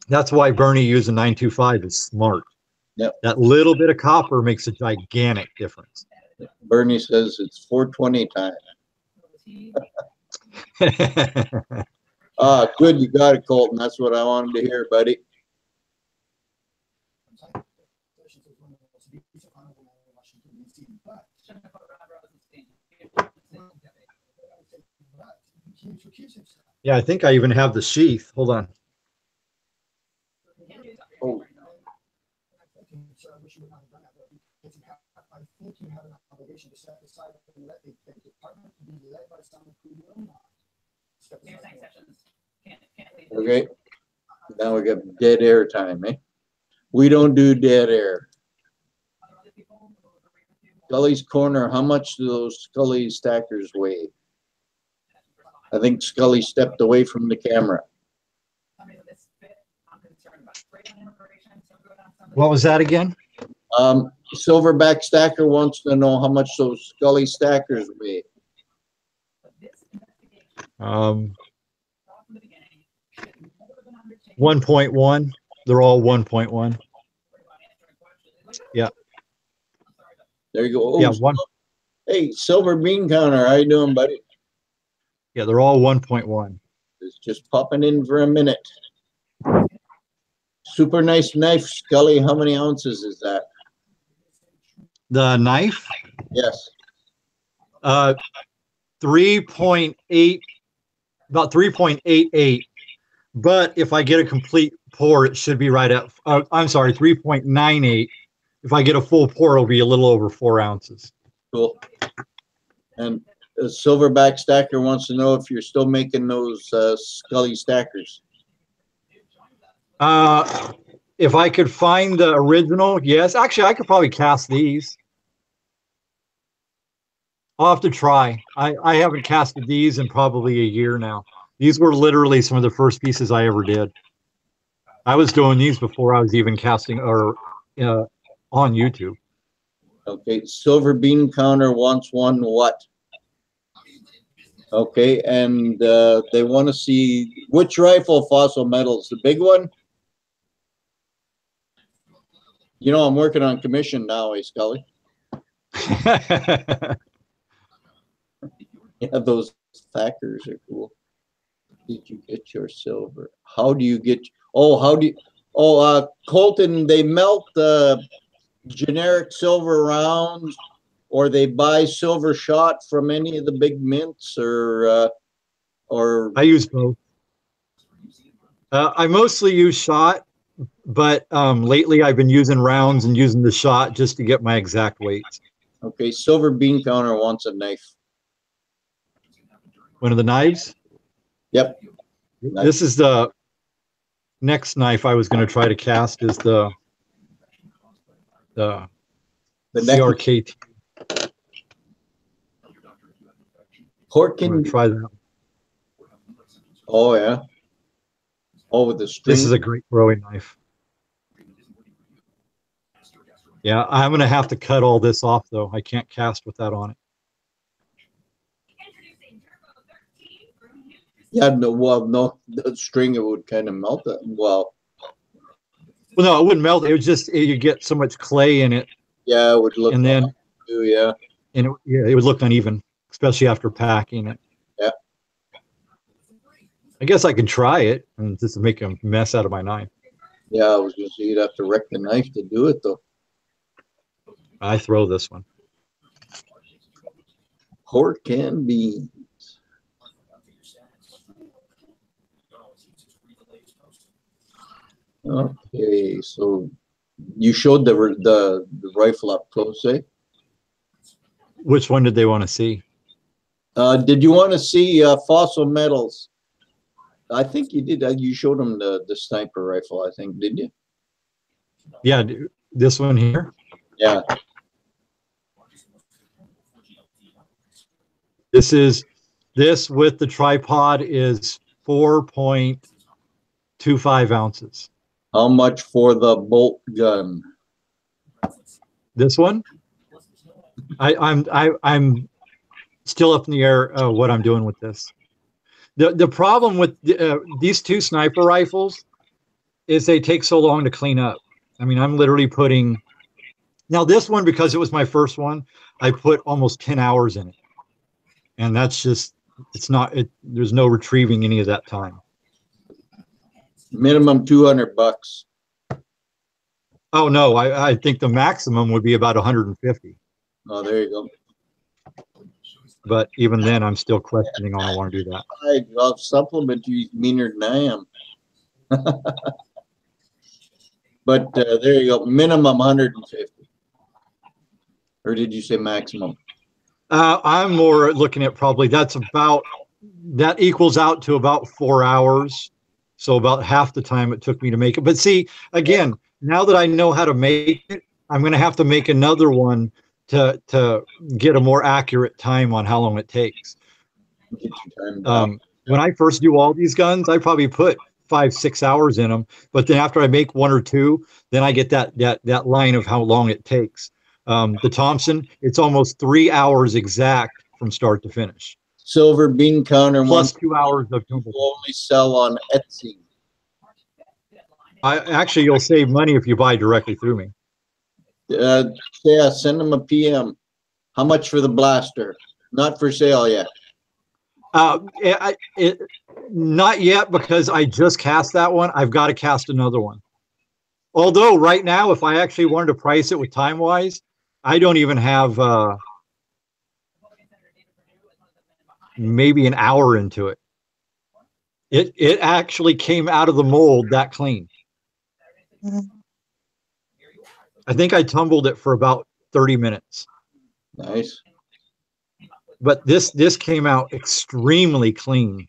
That's why Bernie using 925 is smart. Yep. That little bit of copper makes a gigantic difference. Bernie says it's 4:20 time. Good, you got it, Colton. That's what I wanted to hear, buddy. Yeah, I think I even have the sheath. Hold on. Oh. Okay. Now we got dead air time, eh? We don't do dead air. Scully's Corner, how much do those Scully stackers weigh? I think Scully stepped away from the camera. What was that again? Silverback Stacker wants to know how much those Scully stackers weigh. 1.1. They're all 1.1. Yeah. There you go. Oh, Yeah, one. Hey, Silver Bean Counter, how you doing, buddy? Yeah, they're all 1.1. It's just popping in for a minute. Super nice knife, Scully. How many ounces is that? The knife? Yes. 3.8, about 3.88. But if I get a complete pour, it should be right at, I'm sorry, 3.98. If I get a full pour, it'll be a little over 4 ounces. Cool. And a Silverback Stacker wants to know if you're still making those Scully stackers. If I could find the original, yes. Actually, I could probably cast these. I'll have to try. I haven't casted these in probably a year now. These were literally some of the first pieces I ever did. I was doing these before I was even casting or on YouTube. Okay, Silver Bean Counter wants one what? Okay, and they want to see which rifle, Fossil Metals, the big one? You know, I'm working on commission now, Scully. Yeah, those stackers are cool. Did you get your silver? How do you get? Colton, they melt the generic silver rounds, or they buy silver shot from any of the big mints, or I use both. I mostly use shot, but lately I've been using rounds and using the shot just to get my exact weights. Okay, Silver Bean Counter wants a knife. One of the knives? Yep. This is the next knife I was going to try to cast is the CRKT. Porkin. Try that. Oh yeah. Oh, with the string. This is a great throwing knife. Yeah, I'm going to have to cut all this off though. I can't cast with that on it. Yeah, no, the string it would kind of melt it. Well, no, it wouldn't melt. It would just you get so much clay in it. Yeah, it would look. And then, yeah, and it would look uneven, especially after packing it. Yeah. I guess I can try it and just make a mess out of my knife. Yeah, I was gonna say you'd have to wreck the knife to do it though. I throw this one. Pork and beans. Okay, so you showed the rifle up close, eh? Which one did they want to see? Did you want to see Fossil Metals? I think you did. You showed them the sniper rifle, I think, didn't you? Yeah, this one here. Yeah. This with the tripod is 4.25 ounces. How much for the bolt gun? This one? I'm still up in the air what I'm doing with this. The problem with these two sniper rifles is they take so long to clean up. I mean, I'm literally putting now this one, because it was my first one, I put almost 10 hours in it, and that's just there's no retrieving any of that time. Minimum $200. Oh no, I think the maximum would be about 150. Oh, there you go. But even then, I'm still questioning on I want to do that. I'll supplement you meaner than I am. But there you go. Minimum 150. Or did you say maximum? I'm more looking at probably that equals out to about 4 hours. So about half the time it took me to make it. But see, again, now that I know how to make it, I'm going to have to make another one to get a more accurate time on how long it takes. When I first do all these guns, I probably put 5-6 hours in them. But then after I make one or two, then I get that line of how long it takes. The Thompson, it's almost 3 hours exact from start to finish. Silver Bean Counter plus 2 hours of only sell on Etsy. Actually, you'll save money if you buy directly through me. Yeah, send them a PM. How much for the blaster? Not for sale yet. Not yet, because I just cast that one. I've got to cast another one. Although right now, if I actually wanted to price it with time-wise, I don't even have maybe an hour into it. It actually came out of the mold that clean. I think I tumbled it for about 30 minutes. Nice. But this came out extremely clean.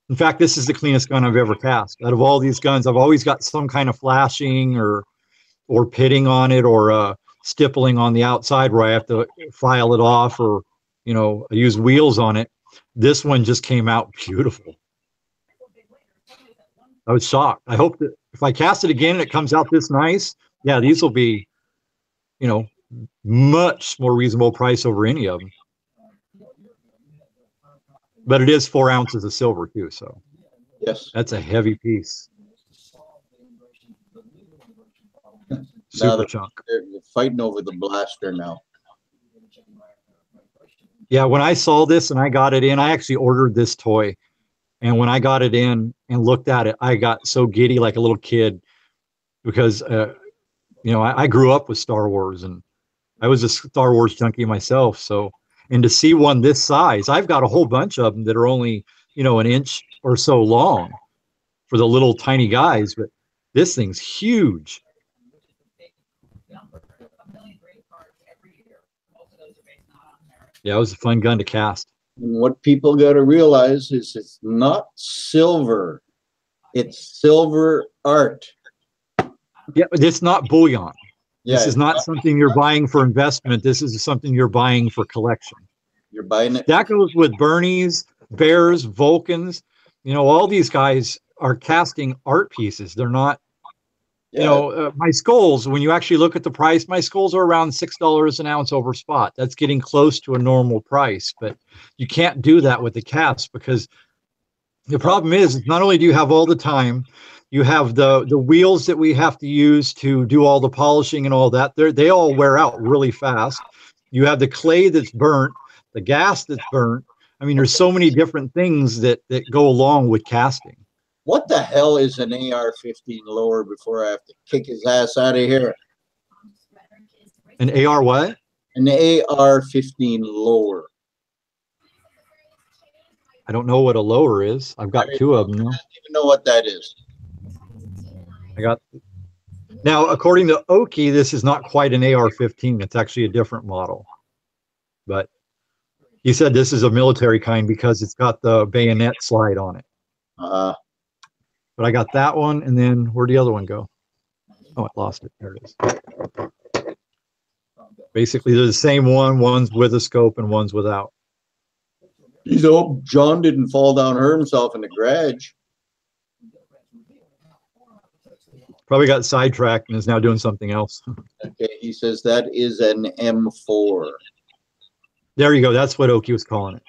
In fact, this is the cleanest gun I've ever cast. Out of all these guns, I've always got some kind of flashing or pitting on it, or stippling on the outside where I have to file it off, or use wheels on it. This one just came out beautiful. I was shocked. I hope that if I cast it again and it comes out this nice, yeah, these will be, much more reasonable price over any of them. But it is 4 ounces of silver too, so yes, that's a heavy piece. Super chunk. They're fighting over the blaster now. Yeah, when I saw this and I got it in, I actually ordered this toy. And when I got it in and looked at it, I got so giddy like a little kid, because, I grew up with Star Wars, and I was a Star Wars junkie myself. So, and to see one this size, I've got a whole bunch of them that are only, an inch or so long for the little tiny guys, but this thing's huge. Yeah, it was a fun gun to cast. And what people got to realize is it's not silver. It's silver art. Yeah, but it's not bullion. Yeah, this is not something you're buying for investment. This is something you're buying for collection. You're buying it. That goes with Bernies, Bears, Vulcans. All these guys are casting art pieces. They're not, my skulls, when you actually look at the price, my skulls are around $6 an ounce over spot. That's getting close to a normal price, but you can't do that with the cast, because the problem is not only do you have all the time, you have the wheels that we have to use to do all the polishing and all that. They all wear out really fast. You have the clay that's burnt, the gas that's burnt. I mean, there's so many different things that go along with casting. What the hell is an AR-15 lower before I have to kick his ass out of here? An AR what? An AR-15 lower. I don't know what a lower is. I've got two of them now. I don't even know what that is. Now, according to Oki, this is not quite an AR-15. It's actually a different model. But he said this is a military kind because it's got the bayonet slide on it. But I got that one, and then where'd the other one go? Oh, I lost it. There it is. Basically, they're the same one. One's with a scope and one's without. Geez, I hope John didn't fall down, hurt himself in the garage. Probably got sidetracked and is now doing something else. Okay, he says that is an M4. There you go. That's what Oki was calling it.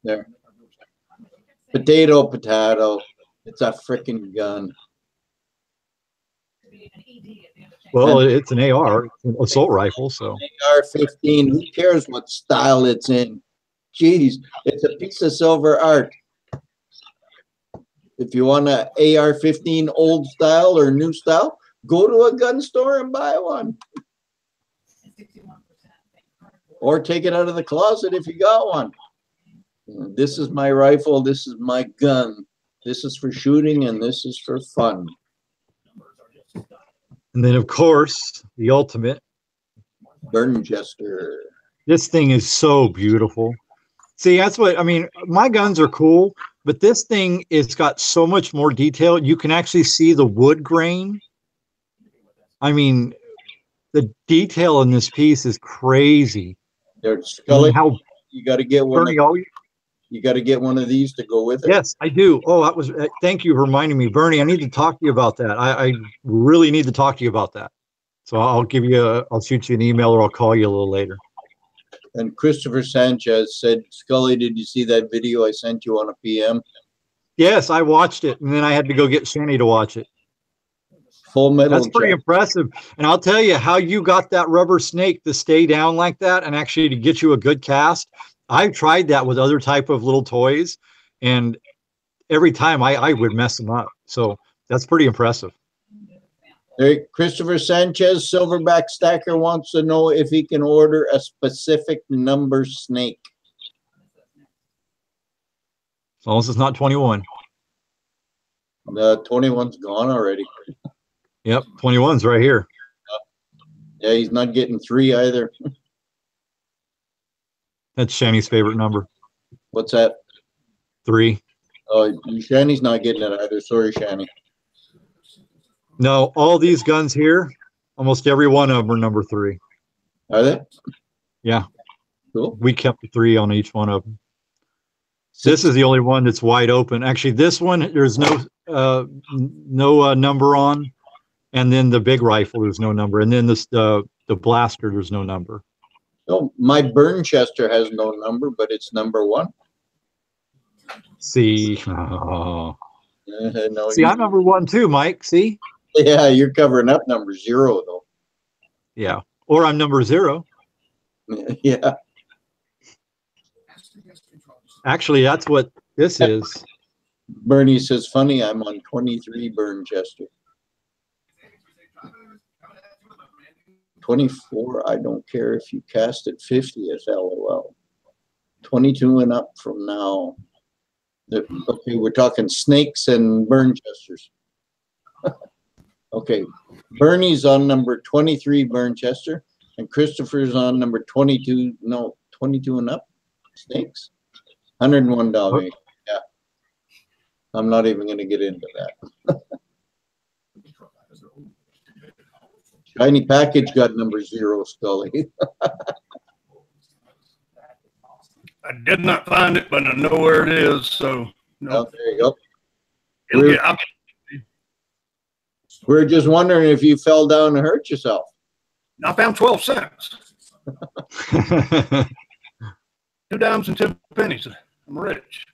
There. Potato, potato. It's a freaking gun. Well, it's an AR, it's an assault rifle, so. AR-15, who cares what style it's in? Jeez, it's a piece of silver art. If you want an AR-15 old style or new style, go to a gun store and buy one. Or take it out of the closet if you got one. This is my rifle, this is my gun. This is for shooting and this is for fun. And then, of course, the ultimate. Burnchester. This thing is so beautiful. See, that's what, I mean, my guns are cool, but this thing is got so much more detail. You can actually see the wood grain. I mean, the detail in this piece is crazy. They're Scully. How you got to get one. Bernie, you got to get one of these to go with it. Yes, I do. Oh, that was. Thank you for reminding me, Bernie. I need to talk to you about that. I really need to talk to you about that. So I'll give you. I'll shoot you an email or I'll call you a little later. And Christopher Sanchez said, Scully, did you see that video I sent you on a PM? Yes, I watched it, and then I had to go get Shani to watch it. Full Metal. That's pretty impressive. And I'll tell you how you got that rubber snake to stay down like that and actually to get you a good cast. I've tried that with other type of little toys, and every time I would mess them up. So that's pretty impressive. Hey, Christopher Sanchez, Silverback Stacker, wants to know if he can order a specific number snake. As long as it's not 21. The 21's gone already. Yep, 21's right here. Yeah, he's not getting 3 either. That's Shani's favorite number. What's that? 3. Oh, Shani's not getting it either. Sorry, Shani. No, all these guns here, almost every one of them are number 3. Are they? Yeah. Cool. We kept the 3 on each one of them. This is the only one that's wide open. Actually, this one, there's no number on. And then the big rifle, there's no number. And then this the blaster, there's no number. Oh, my Burnchester has no number, but it's number 1. See, oh. No, See, I'm number 1 too, Mike. See? Yeah, you're covering up number 0 though. Yeah, or I'm number 0. Yeah. Actually, that's what this is. Bernie says, funny, I'm on 23 Burnchester. 24, I don't care if you cast it 50th, LOL. 22 and up from now. Okay, we're talking snakes and Burnchesters. Okay, Bernie's on number 23 Burnchester, and Christopher's on number 22. No, 22 and up snakes. $101. Yeah, I'm not even going to get into that. Shiny package got number 0, Scully. I did not find it, but I know where it is. So, no. Oh, there you go. We're just wondering if you fell down and hurt yourself. I found 12 cents. 2 dimes and 10 pennies. I'm rich.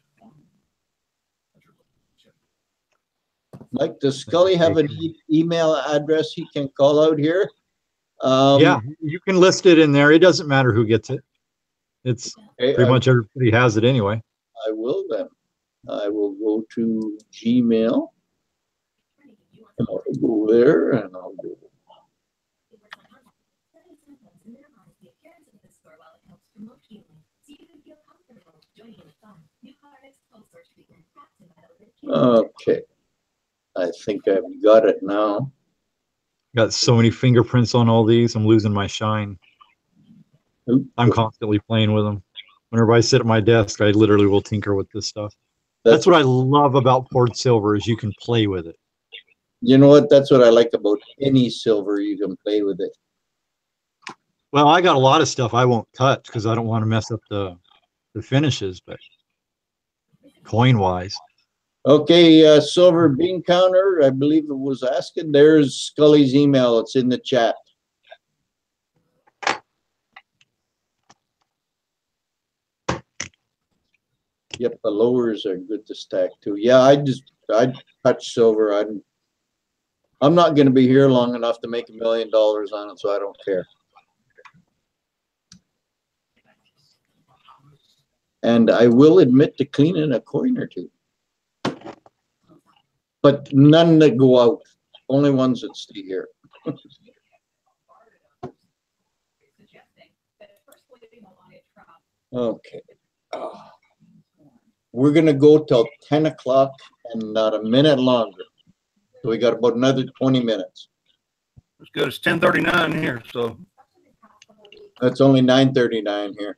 Mike, does Scully have an email address he can call out here? Yeah, you can list it in there. It doesn't matter who gets it. It's pretty much everybody has it anyway. I will then. I will go to Gmail. And I'll go there and I'll go. Okay. I think I've got it now. Got so many fingerprints on all these. I'm losing my shine. I'm constantly playing with them. Whenever I sit at my desk, I literally will tinker with this stuff. That's what I love about poured silver is you can play with it. You know what? That's what I like about any silver. You can play with it. Well, I got a lot of stuff I won't touch because I don't want to mess up the finishes, but coin-wise. Okay, Silver Bean Counter, I believe it was asking. There's Scully's email. It's in the chat. Yep, the lowers are good to stack too. Yeah, I touch silver. I'm not going to be here long enough to make $1 million on it, so I don't care. And I will admit to cleaning a coin or two. But none that go out, only ones that stay here. Okay. We're going to go till 10 o'clock and not a minute longer. So we got about another 20 minutes. It's good. It's 10:39 here, so. That's only 9:39 here.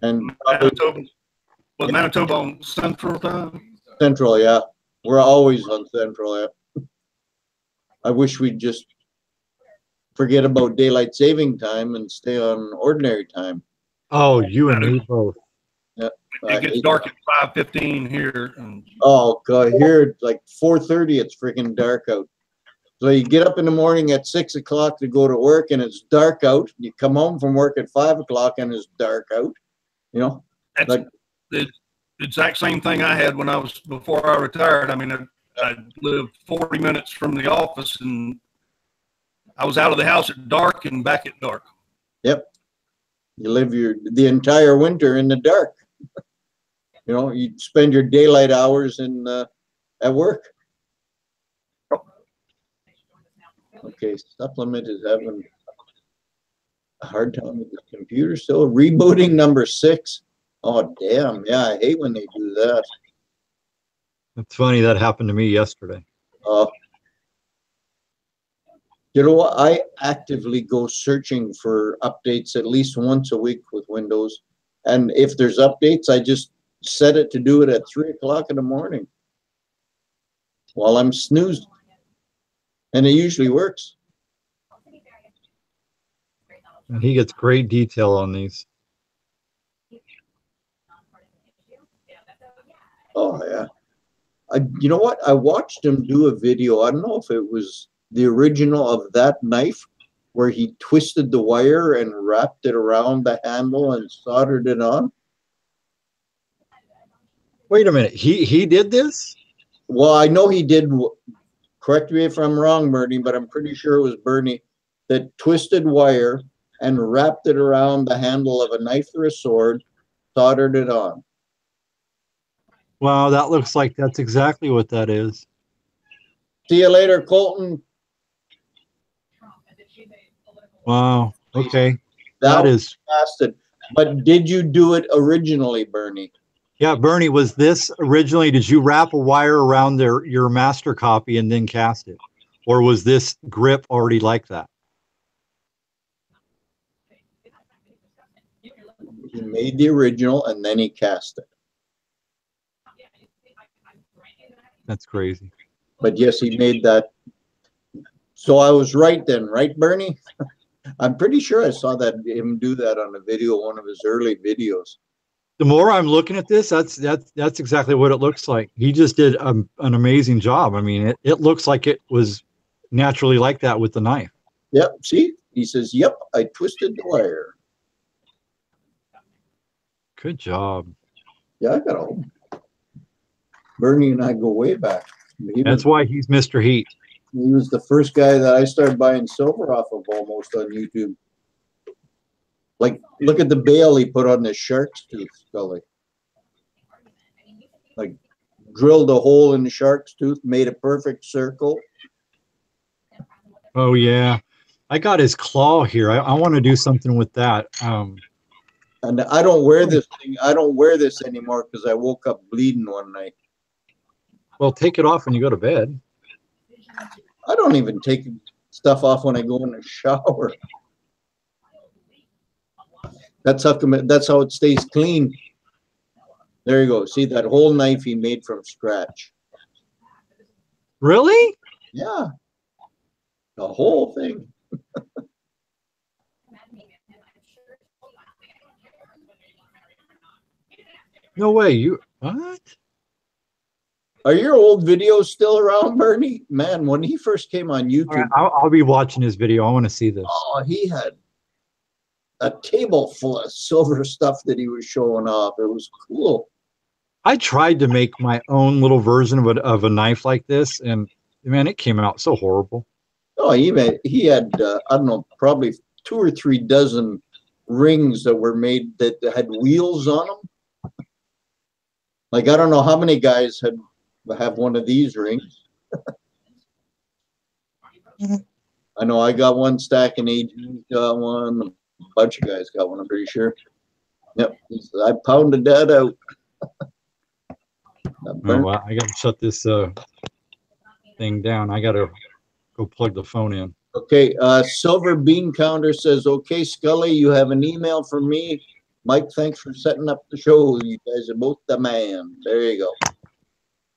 And Manitoba on Central Time? Central, yeah. We're always on Central, yeah. I wish we'd just forget about daylight saving time and stay on ordinary time. Oh, you and me both. Yeah. It gets dark at 5:15 here. Oh, God, here it's like 4:30, it's freaking dark out. So you get up in the morning at 6 o'clock to go to work and it's dark out. You come home from work at 5 o'clock and it's dark out. You know, That's, like exact same thing I had when I was before I retired. I mean, I lived 40 minutes from the office, and I was out of the house at dark and back at dark. Yep. You live the entire winter in the dark. You know, you spend your daylight hours in at work. Okay, supplement is having a hard time with the computer still. Rebooting number 6. Oh, damn. Yeah, I hate when they do that. It's funny that happened to me yesterday. You know what? I actively go searching for updates at least once a week with Windows. And if there's updates, I just set it to do it at 3 o'clock in the morning while I'm snoozed. And it usually works. And he gets great detail on these. Oh, yeah. You know what? I watched him do a video. I don't know if it was the original of that knife where he twisted the wire and wrapped it around the handle and soldered it on. Wait a minute. He did this? Well, I know he did. Correct me if I'm wrong, Bernie, but I'm pretty sure it was Bernie that twisted wire and wrapped it around the handle of a knife or a sword, soldered it on. Wow, that looks like that's exactly what that is. See you later, Colton. Wow. Okay. That is fasted. But did you do it originally, Bernie? Yeah, Bernie, was this originally, did you wrap a wire around your master copy and then cast it? Or was this grip already like that? He made the original and then he cast it. That's crazy. But yes, he made that. So I was right then, right, Bernie? I'm pretty sure I saw him do that on a video, one of his early videos. The more I'm looking at this, that's exactly what it looks like. He just did an amazing job. I mean, it looks like it was naturally like that with the knife. Yep. See, he says, "Yep, I twisted the wire." Good job. Yeah, I got home. Bernie and I go way back. That's why he's Mr. Heat. He was the first guy that I started buying silver off of almost on YouTube. Like, look at the bail he put on the shark's tooth, Scully. Like, drilled a hole in the shark's tooth, made a perfect circle. Oh, yeah. I got his claw here. I want to do something with that. And I don't wear this thing. I don't wear this anymore because I woke up bleeding one night. Well, take it off when you go to bed. I don't even take stuff off when I go in the shower. That's how it stays clean. There you go. See that whole knife he made from scratch. Really? Yeah. The whole thing. No way. What? Are your old videos still around, Bernie? Man, when he first came on YouTube. Right, I'll be watching his video. I want to see this. Oh, he had a table full of silver stuff that he was showing off. It was cool. I tried to make my own little version of a knife like this, and man, it came out so horrible. Oh, he had I don't know, probably 2 or 3 dozen rings that were made that had wheels on them. Like, I don't know how many guys have one of these rings. I know I got one, Stack and AG got one. A bunch of guys got one, I'm pretty sure. Yep, I pounded that out. Oh, wow. I got to shut this thing down. I got to go plug the phone in. Okay, Silver Bean Counter says, okay, Scully, you have an email from me. Mike, thanks for setting up the show. You guys are both the man. There you go.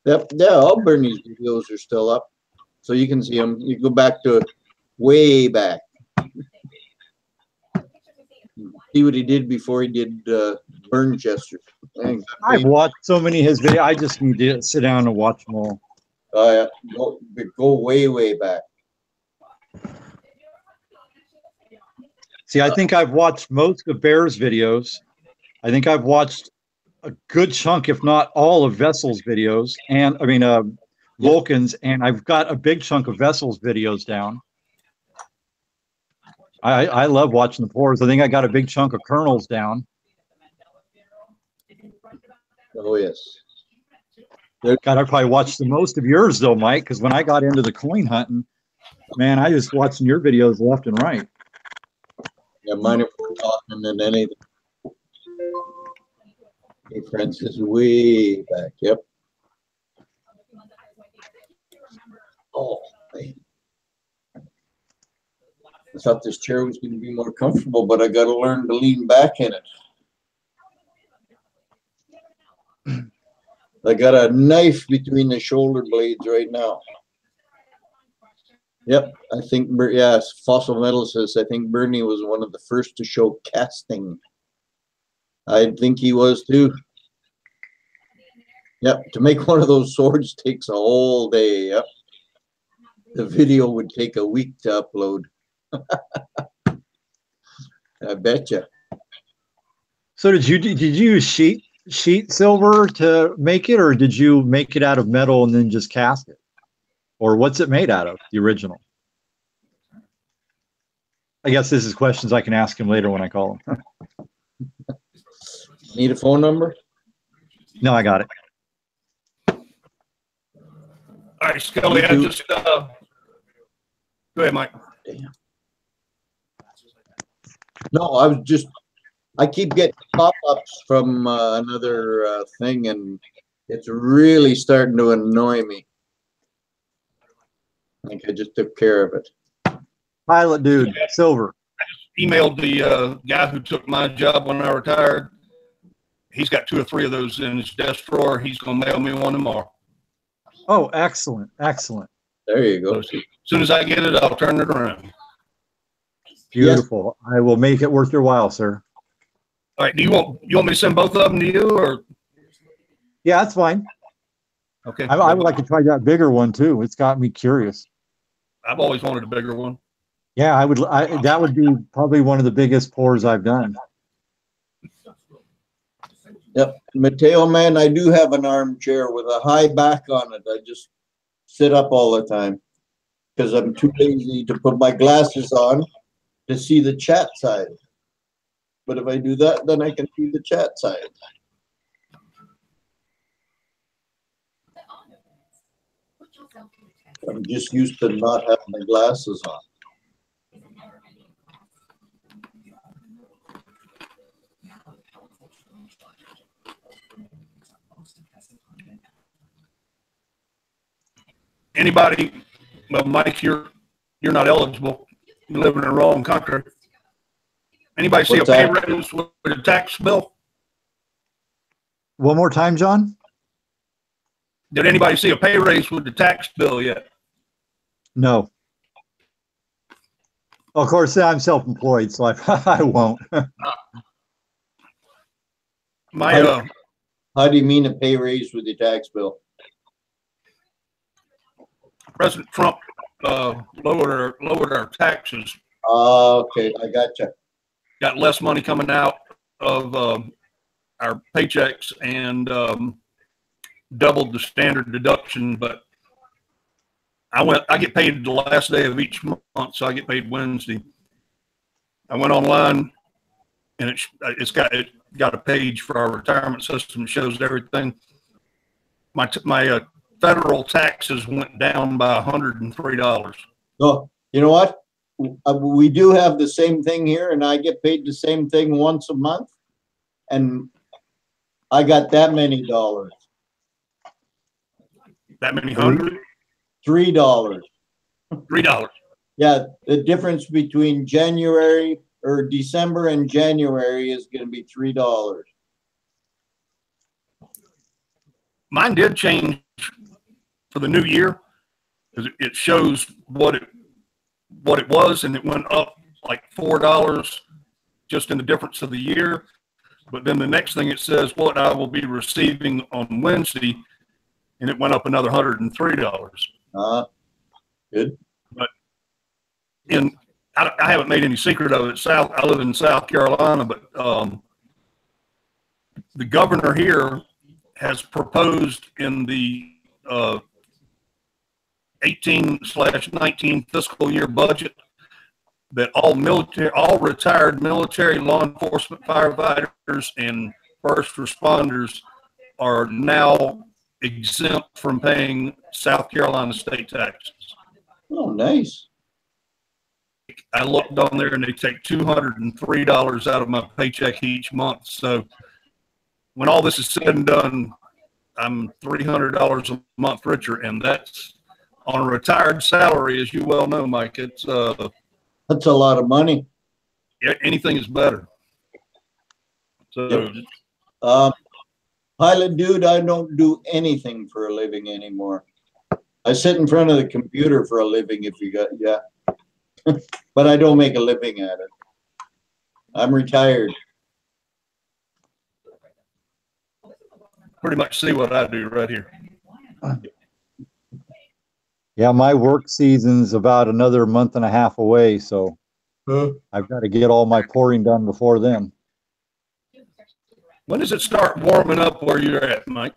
Yep, yeah, all Bernie's videos are still up. So you can see them. You go back to way back. See what he did before he did burn gestures. I've watched so many of his videos. I just need to sit down and watch them all. Yeah. Go way, way back. See, I think I've watched most of Bear's videos. I think I've watched a good chunk, if not all, of Vessel's videos, and I mean Vulcan's, and I've got a big chunk of Vessel's videos down. I love watching the pours. I think I got a big chunk of Colonel's down. Oh yes. God, I probably watched the most of yours though, Mike, because when I got into the coin hunting, man, I was watching your videos left and right. Yeah, mine are more talking than anything. Hey, Francis, way back. Yep. Oh, man. I thought this chair was going to be more comfortable, but I got to learn to lean back in it. I got a knife between the shoulder blades right now. Yep, I think, yes, Fossil Metal says, I think Bernie was one of the first to show casting. I think he was too. Yep, to make one of those swords takes a whole day. Yep. The video would take a week to upload. I bet you. So did you use sheet silver to make it, or did you make it out of metal and then just cast it? Or what's it made out of, the original? I guess this is questions I can ask him later when I call him. Need a phone number? No, I got it. All right, Scully, I just go ahead, Mike. Damn. No, I keep getting pop-ups from another thing, and it's really starting to annoy me. I think I just took care of it. Pilot dude, silver. Emailed the guy who took my job when I retired. He's got 2 or 3 of those in his desk drawer. He's going to mail me one tomorrow. Oh, excellent, excellent. There you go. So as soon as I get it, I'll turn it around. Beautiful. Yes. I will make it worth your while, sir. All right. Do you want me to send both of them to you, or? Yeah, that's fine. Okay. I would like to try that bigger one too. It's got me curious. I've always wanted a bigger one. Yeah, I would. That would be probably one of the biggest pours I've done. Yep. Mateo, man, I do have an armchair with a high back on it. I just sit up all the time because I'm too lazy to put my glasses on to see the chat side. But if I do that, then I can see the chat side. I'm just used to not having my glasses on. Anybody? Well, Mike, you're not eligible. You live in the wrong country. Anybody see a pay raise with a tax bill? One more time, John. Did anybody see a pay raise with the tax bill yet? No. Of course, I'm self-employed, so I won't. How do you mean a pay raise with the tax bill? President Trump lowered our taxes. Okay, I gotcha. Got less money coming out of our paychecks and doubled the standard deduction. But I get paid the last day of each month, so I get paid Wednesday. I went online, and it's got a page for our retirement system. It shows everything. My federal taxes went down by $103. Oh, you know what? We do have the same thing here, and I get paid the same thing once a month, and I got that many dollars. That many hundred? $3. $3. Yeah, the difference between January or December and January is going to be $3. Mine did change for the new year because it shows what it was, and it went up like $4 just in the difference of the year. But then the next thing it says what I will be receiving on Wednesday, and it went up another $103. Good. But I haven't made any secret of it. I live in South Carolina, but the governor here has proposed in the 18/19 fiscal year budget that all retired military, law enforcement, firefighters, and first responders are now exempt from paying South Carolina state taxes. Oh, nice. I looked on there and they take $203 out of my paycheck each month. So when all this is said and done, I'm $300 a month richer, and that's on a retired salary, as you well know, Mike. It's that's a lot of money. Anything is better. So, yep. Pilot dude, I don't do anything for a living anymore. I sit in front of the computer for a living. If you got, yeah, but I don't make a living at it. I'm retired. Pretty much see what I do right here. Yeah, my work season's about another month and a half away, so I've got to get all my pouring done before then. When does it start warming up where you're at, Mike?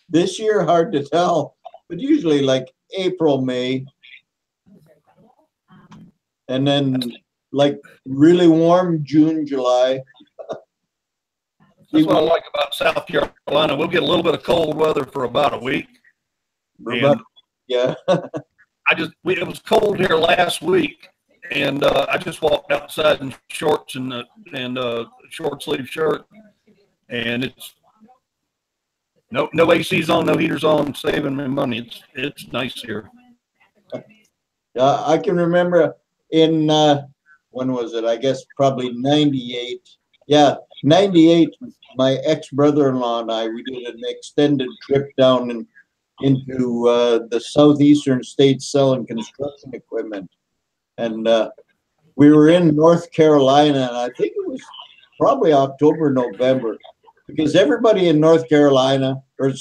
This year, hard to tell, but usually like April, May, and then like really warm June, July. That's what I like about South Carolina. We'll get a little bit of cold weather for about a week. And yeah. It was cold here last week, and I just walked outside in shorts and short sleeve shirt, and it's no ACs on, no heaters on, saving me money. It's nice here. I can remember in when was it? I guess probably 98. Yeah, 98. My ex-brother-in-law and I, we did an extended trip down into the southeastern states selling construction equipment. And we were in North Carolina, and I think it was probably October, November, because everybody in North Carolina, or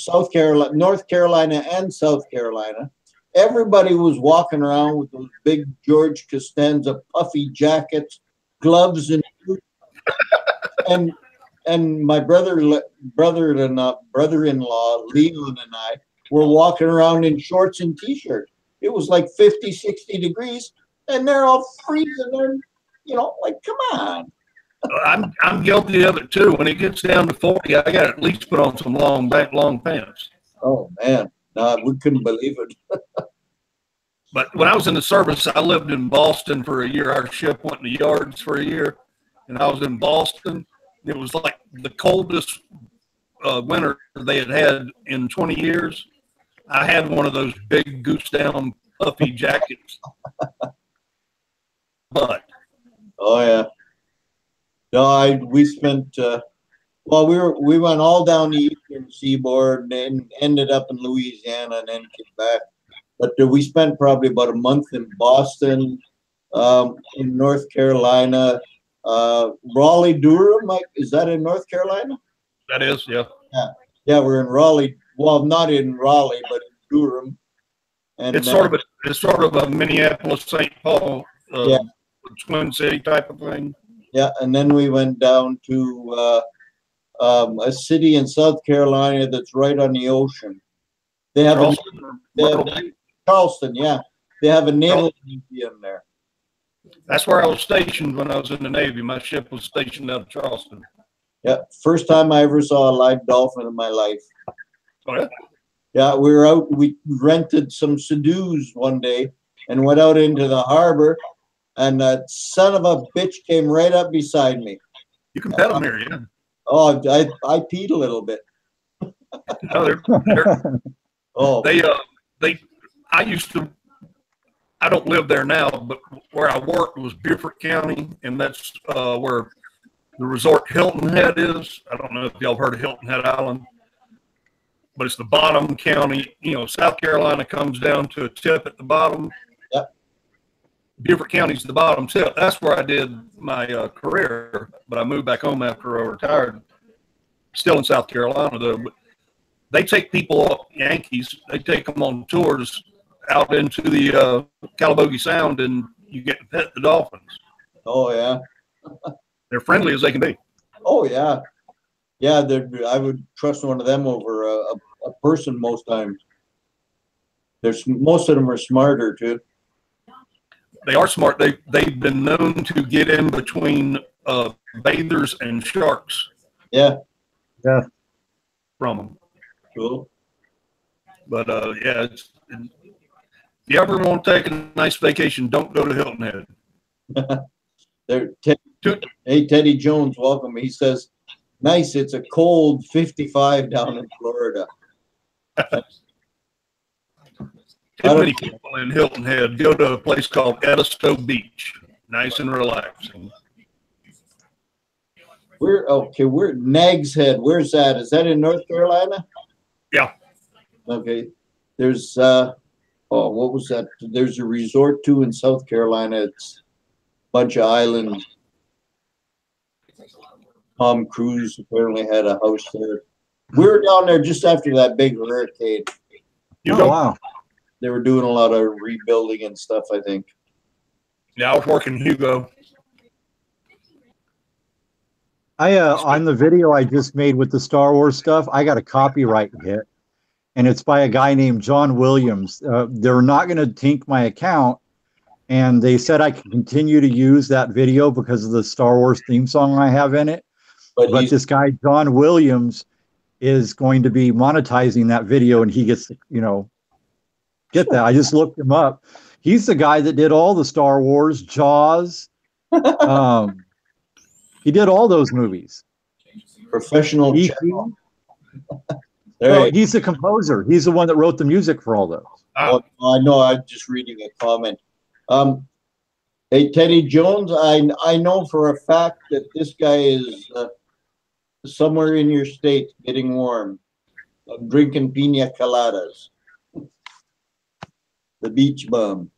North Carolina and South Carolina, everybody was walking around with those big George Costanza puffy jackets, gloves, and and my brother-in-law, Leland, and I were walking around in shorts and t-shirts. It was like 50, 60 degrees, and they're all freezing. They're, like, come on. I'm guilty of it too. When it gets down to 40, I got to at least put on some long pants. Oh man, no, we couldn't believe it. But when I was in the service, I lived in Boston for a year. Our ship went in the yards for a year, and I was in Boston. It was like the coldest winter they had in 20 years. I had one of those big goose down puffy jackets. But oh yeah, no, we spent we went all down the eastern seaboard and ended up in Louisiana and then came back. But we spent probably about a month in Boston, in North Carolina. Raleigh, Durham, Mike, is that in North Carolina? That is, yeah. Yeah, we're in Raleigh. Well, not in Raleigh, but in Durham. And it's sort of a Minneapolis, St. Paul, Twin City type of thing. Yeah, and then we went down to a city in South Carolina that's right on the ocean. They have Charleston, yeah. They have a naval museum there. That's where I was stationed when I was in the Navy. My ship was stationed out of Charleston. Yeah, first time I ever saw a live dolphin in my life. Oh, yeah? Yeah, we were out, we rented some Sea-Doos one day and went out into the harbor, and that son of a bitch came right up beside me. You can pet them here, yeah. Oh, I peed a little bit. No, I don't live there now, but where I worked was Beaufort County, and that's where the resort Hilton Head is. I don't know if y'all heard of Hilton Head Island, but it's the bottom county. South Carolina comes down to a tip at the bottom. Yep. Beaufort County's the bottom tip. That's where I did my career, but I moved back home after I retired. Still in South Carolina, though. But they take people up, Yankees, they take them on tours out into the Calabogie Sound, and you get to pet the dolphins. Oh, yeah. They're friendly as they can be. Oh, yeah. Yeah, I would trust one of them over a person most times. Most of them are smarter, too. They are smart. They've been known to get in between bathers and sharks. Yeah. Yeah. From them. Cool. But yeah, if you ever want to take a nice vacation, don't go to Hilton Head. Hey, Teddy Jones, welcome. He says, nice, it's a cold 55 down in Florida. Too many people in Hilton Head. Go to a place called Edisto Beach. Nice and relaxing. We're Nags Head. Where's that? Is that in North Carolina? Yeah. Okay. There's what was that? There's a resort too in South Carolina. It's a bunch of islands. Tom Cruise apparently had a house there. We were down there just after that big hurricane. Wow. They were doing a lot of rebuilding and stuff, I think. Yeah, I was working Hugo. On the video I just made with the Star Wars stuff, I got a copyright hit, and it's by a guy named John Williams. They're not going to tink my account, and they said I can continue to use that video because of the Star Wars theme song I have in it. But this guy, John Williams, is going to be monetizing that video, and he gets, get that. I just looked him up. He's the guy that did all the Star Wars, Jaws. He did all those movies. Professional. Well, he's the composer. He's the one that wrote the music for all those. Oh, I know. I'm just reading a comment. Hey, Teddy Jones, I know for a fact that this guy is somewhere in your state getting warm, drinking pina coladas. The beach bum.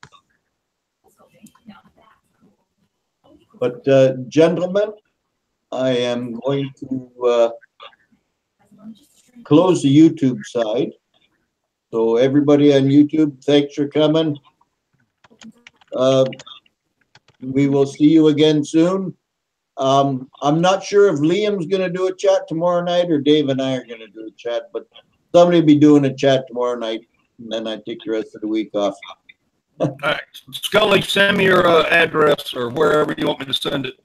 But gentlemen, I am going to close the YouTube side. So everybody on YouTube, thanks for coming. We will see you again soon. I'm not sure if Liam's going to do a chat tomorrow night or Dave and I are going to do a chat, but somebody will be doing a chat tomorrow night, and then I take the rest of the week off. All right. Scully, send me your address or wherever you want me to send it.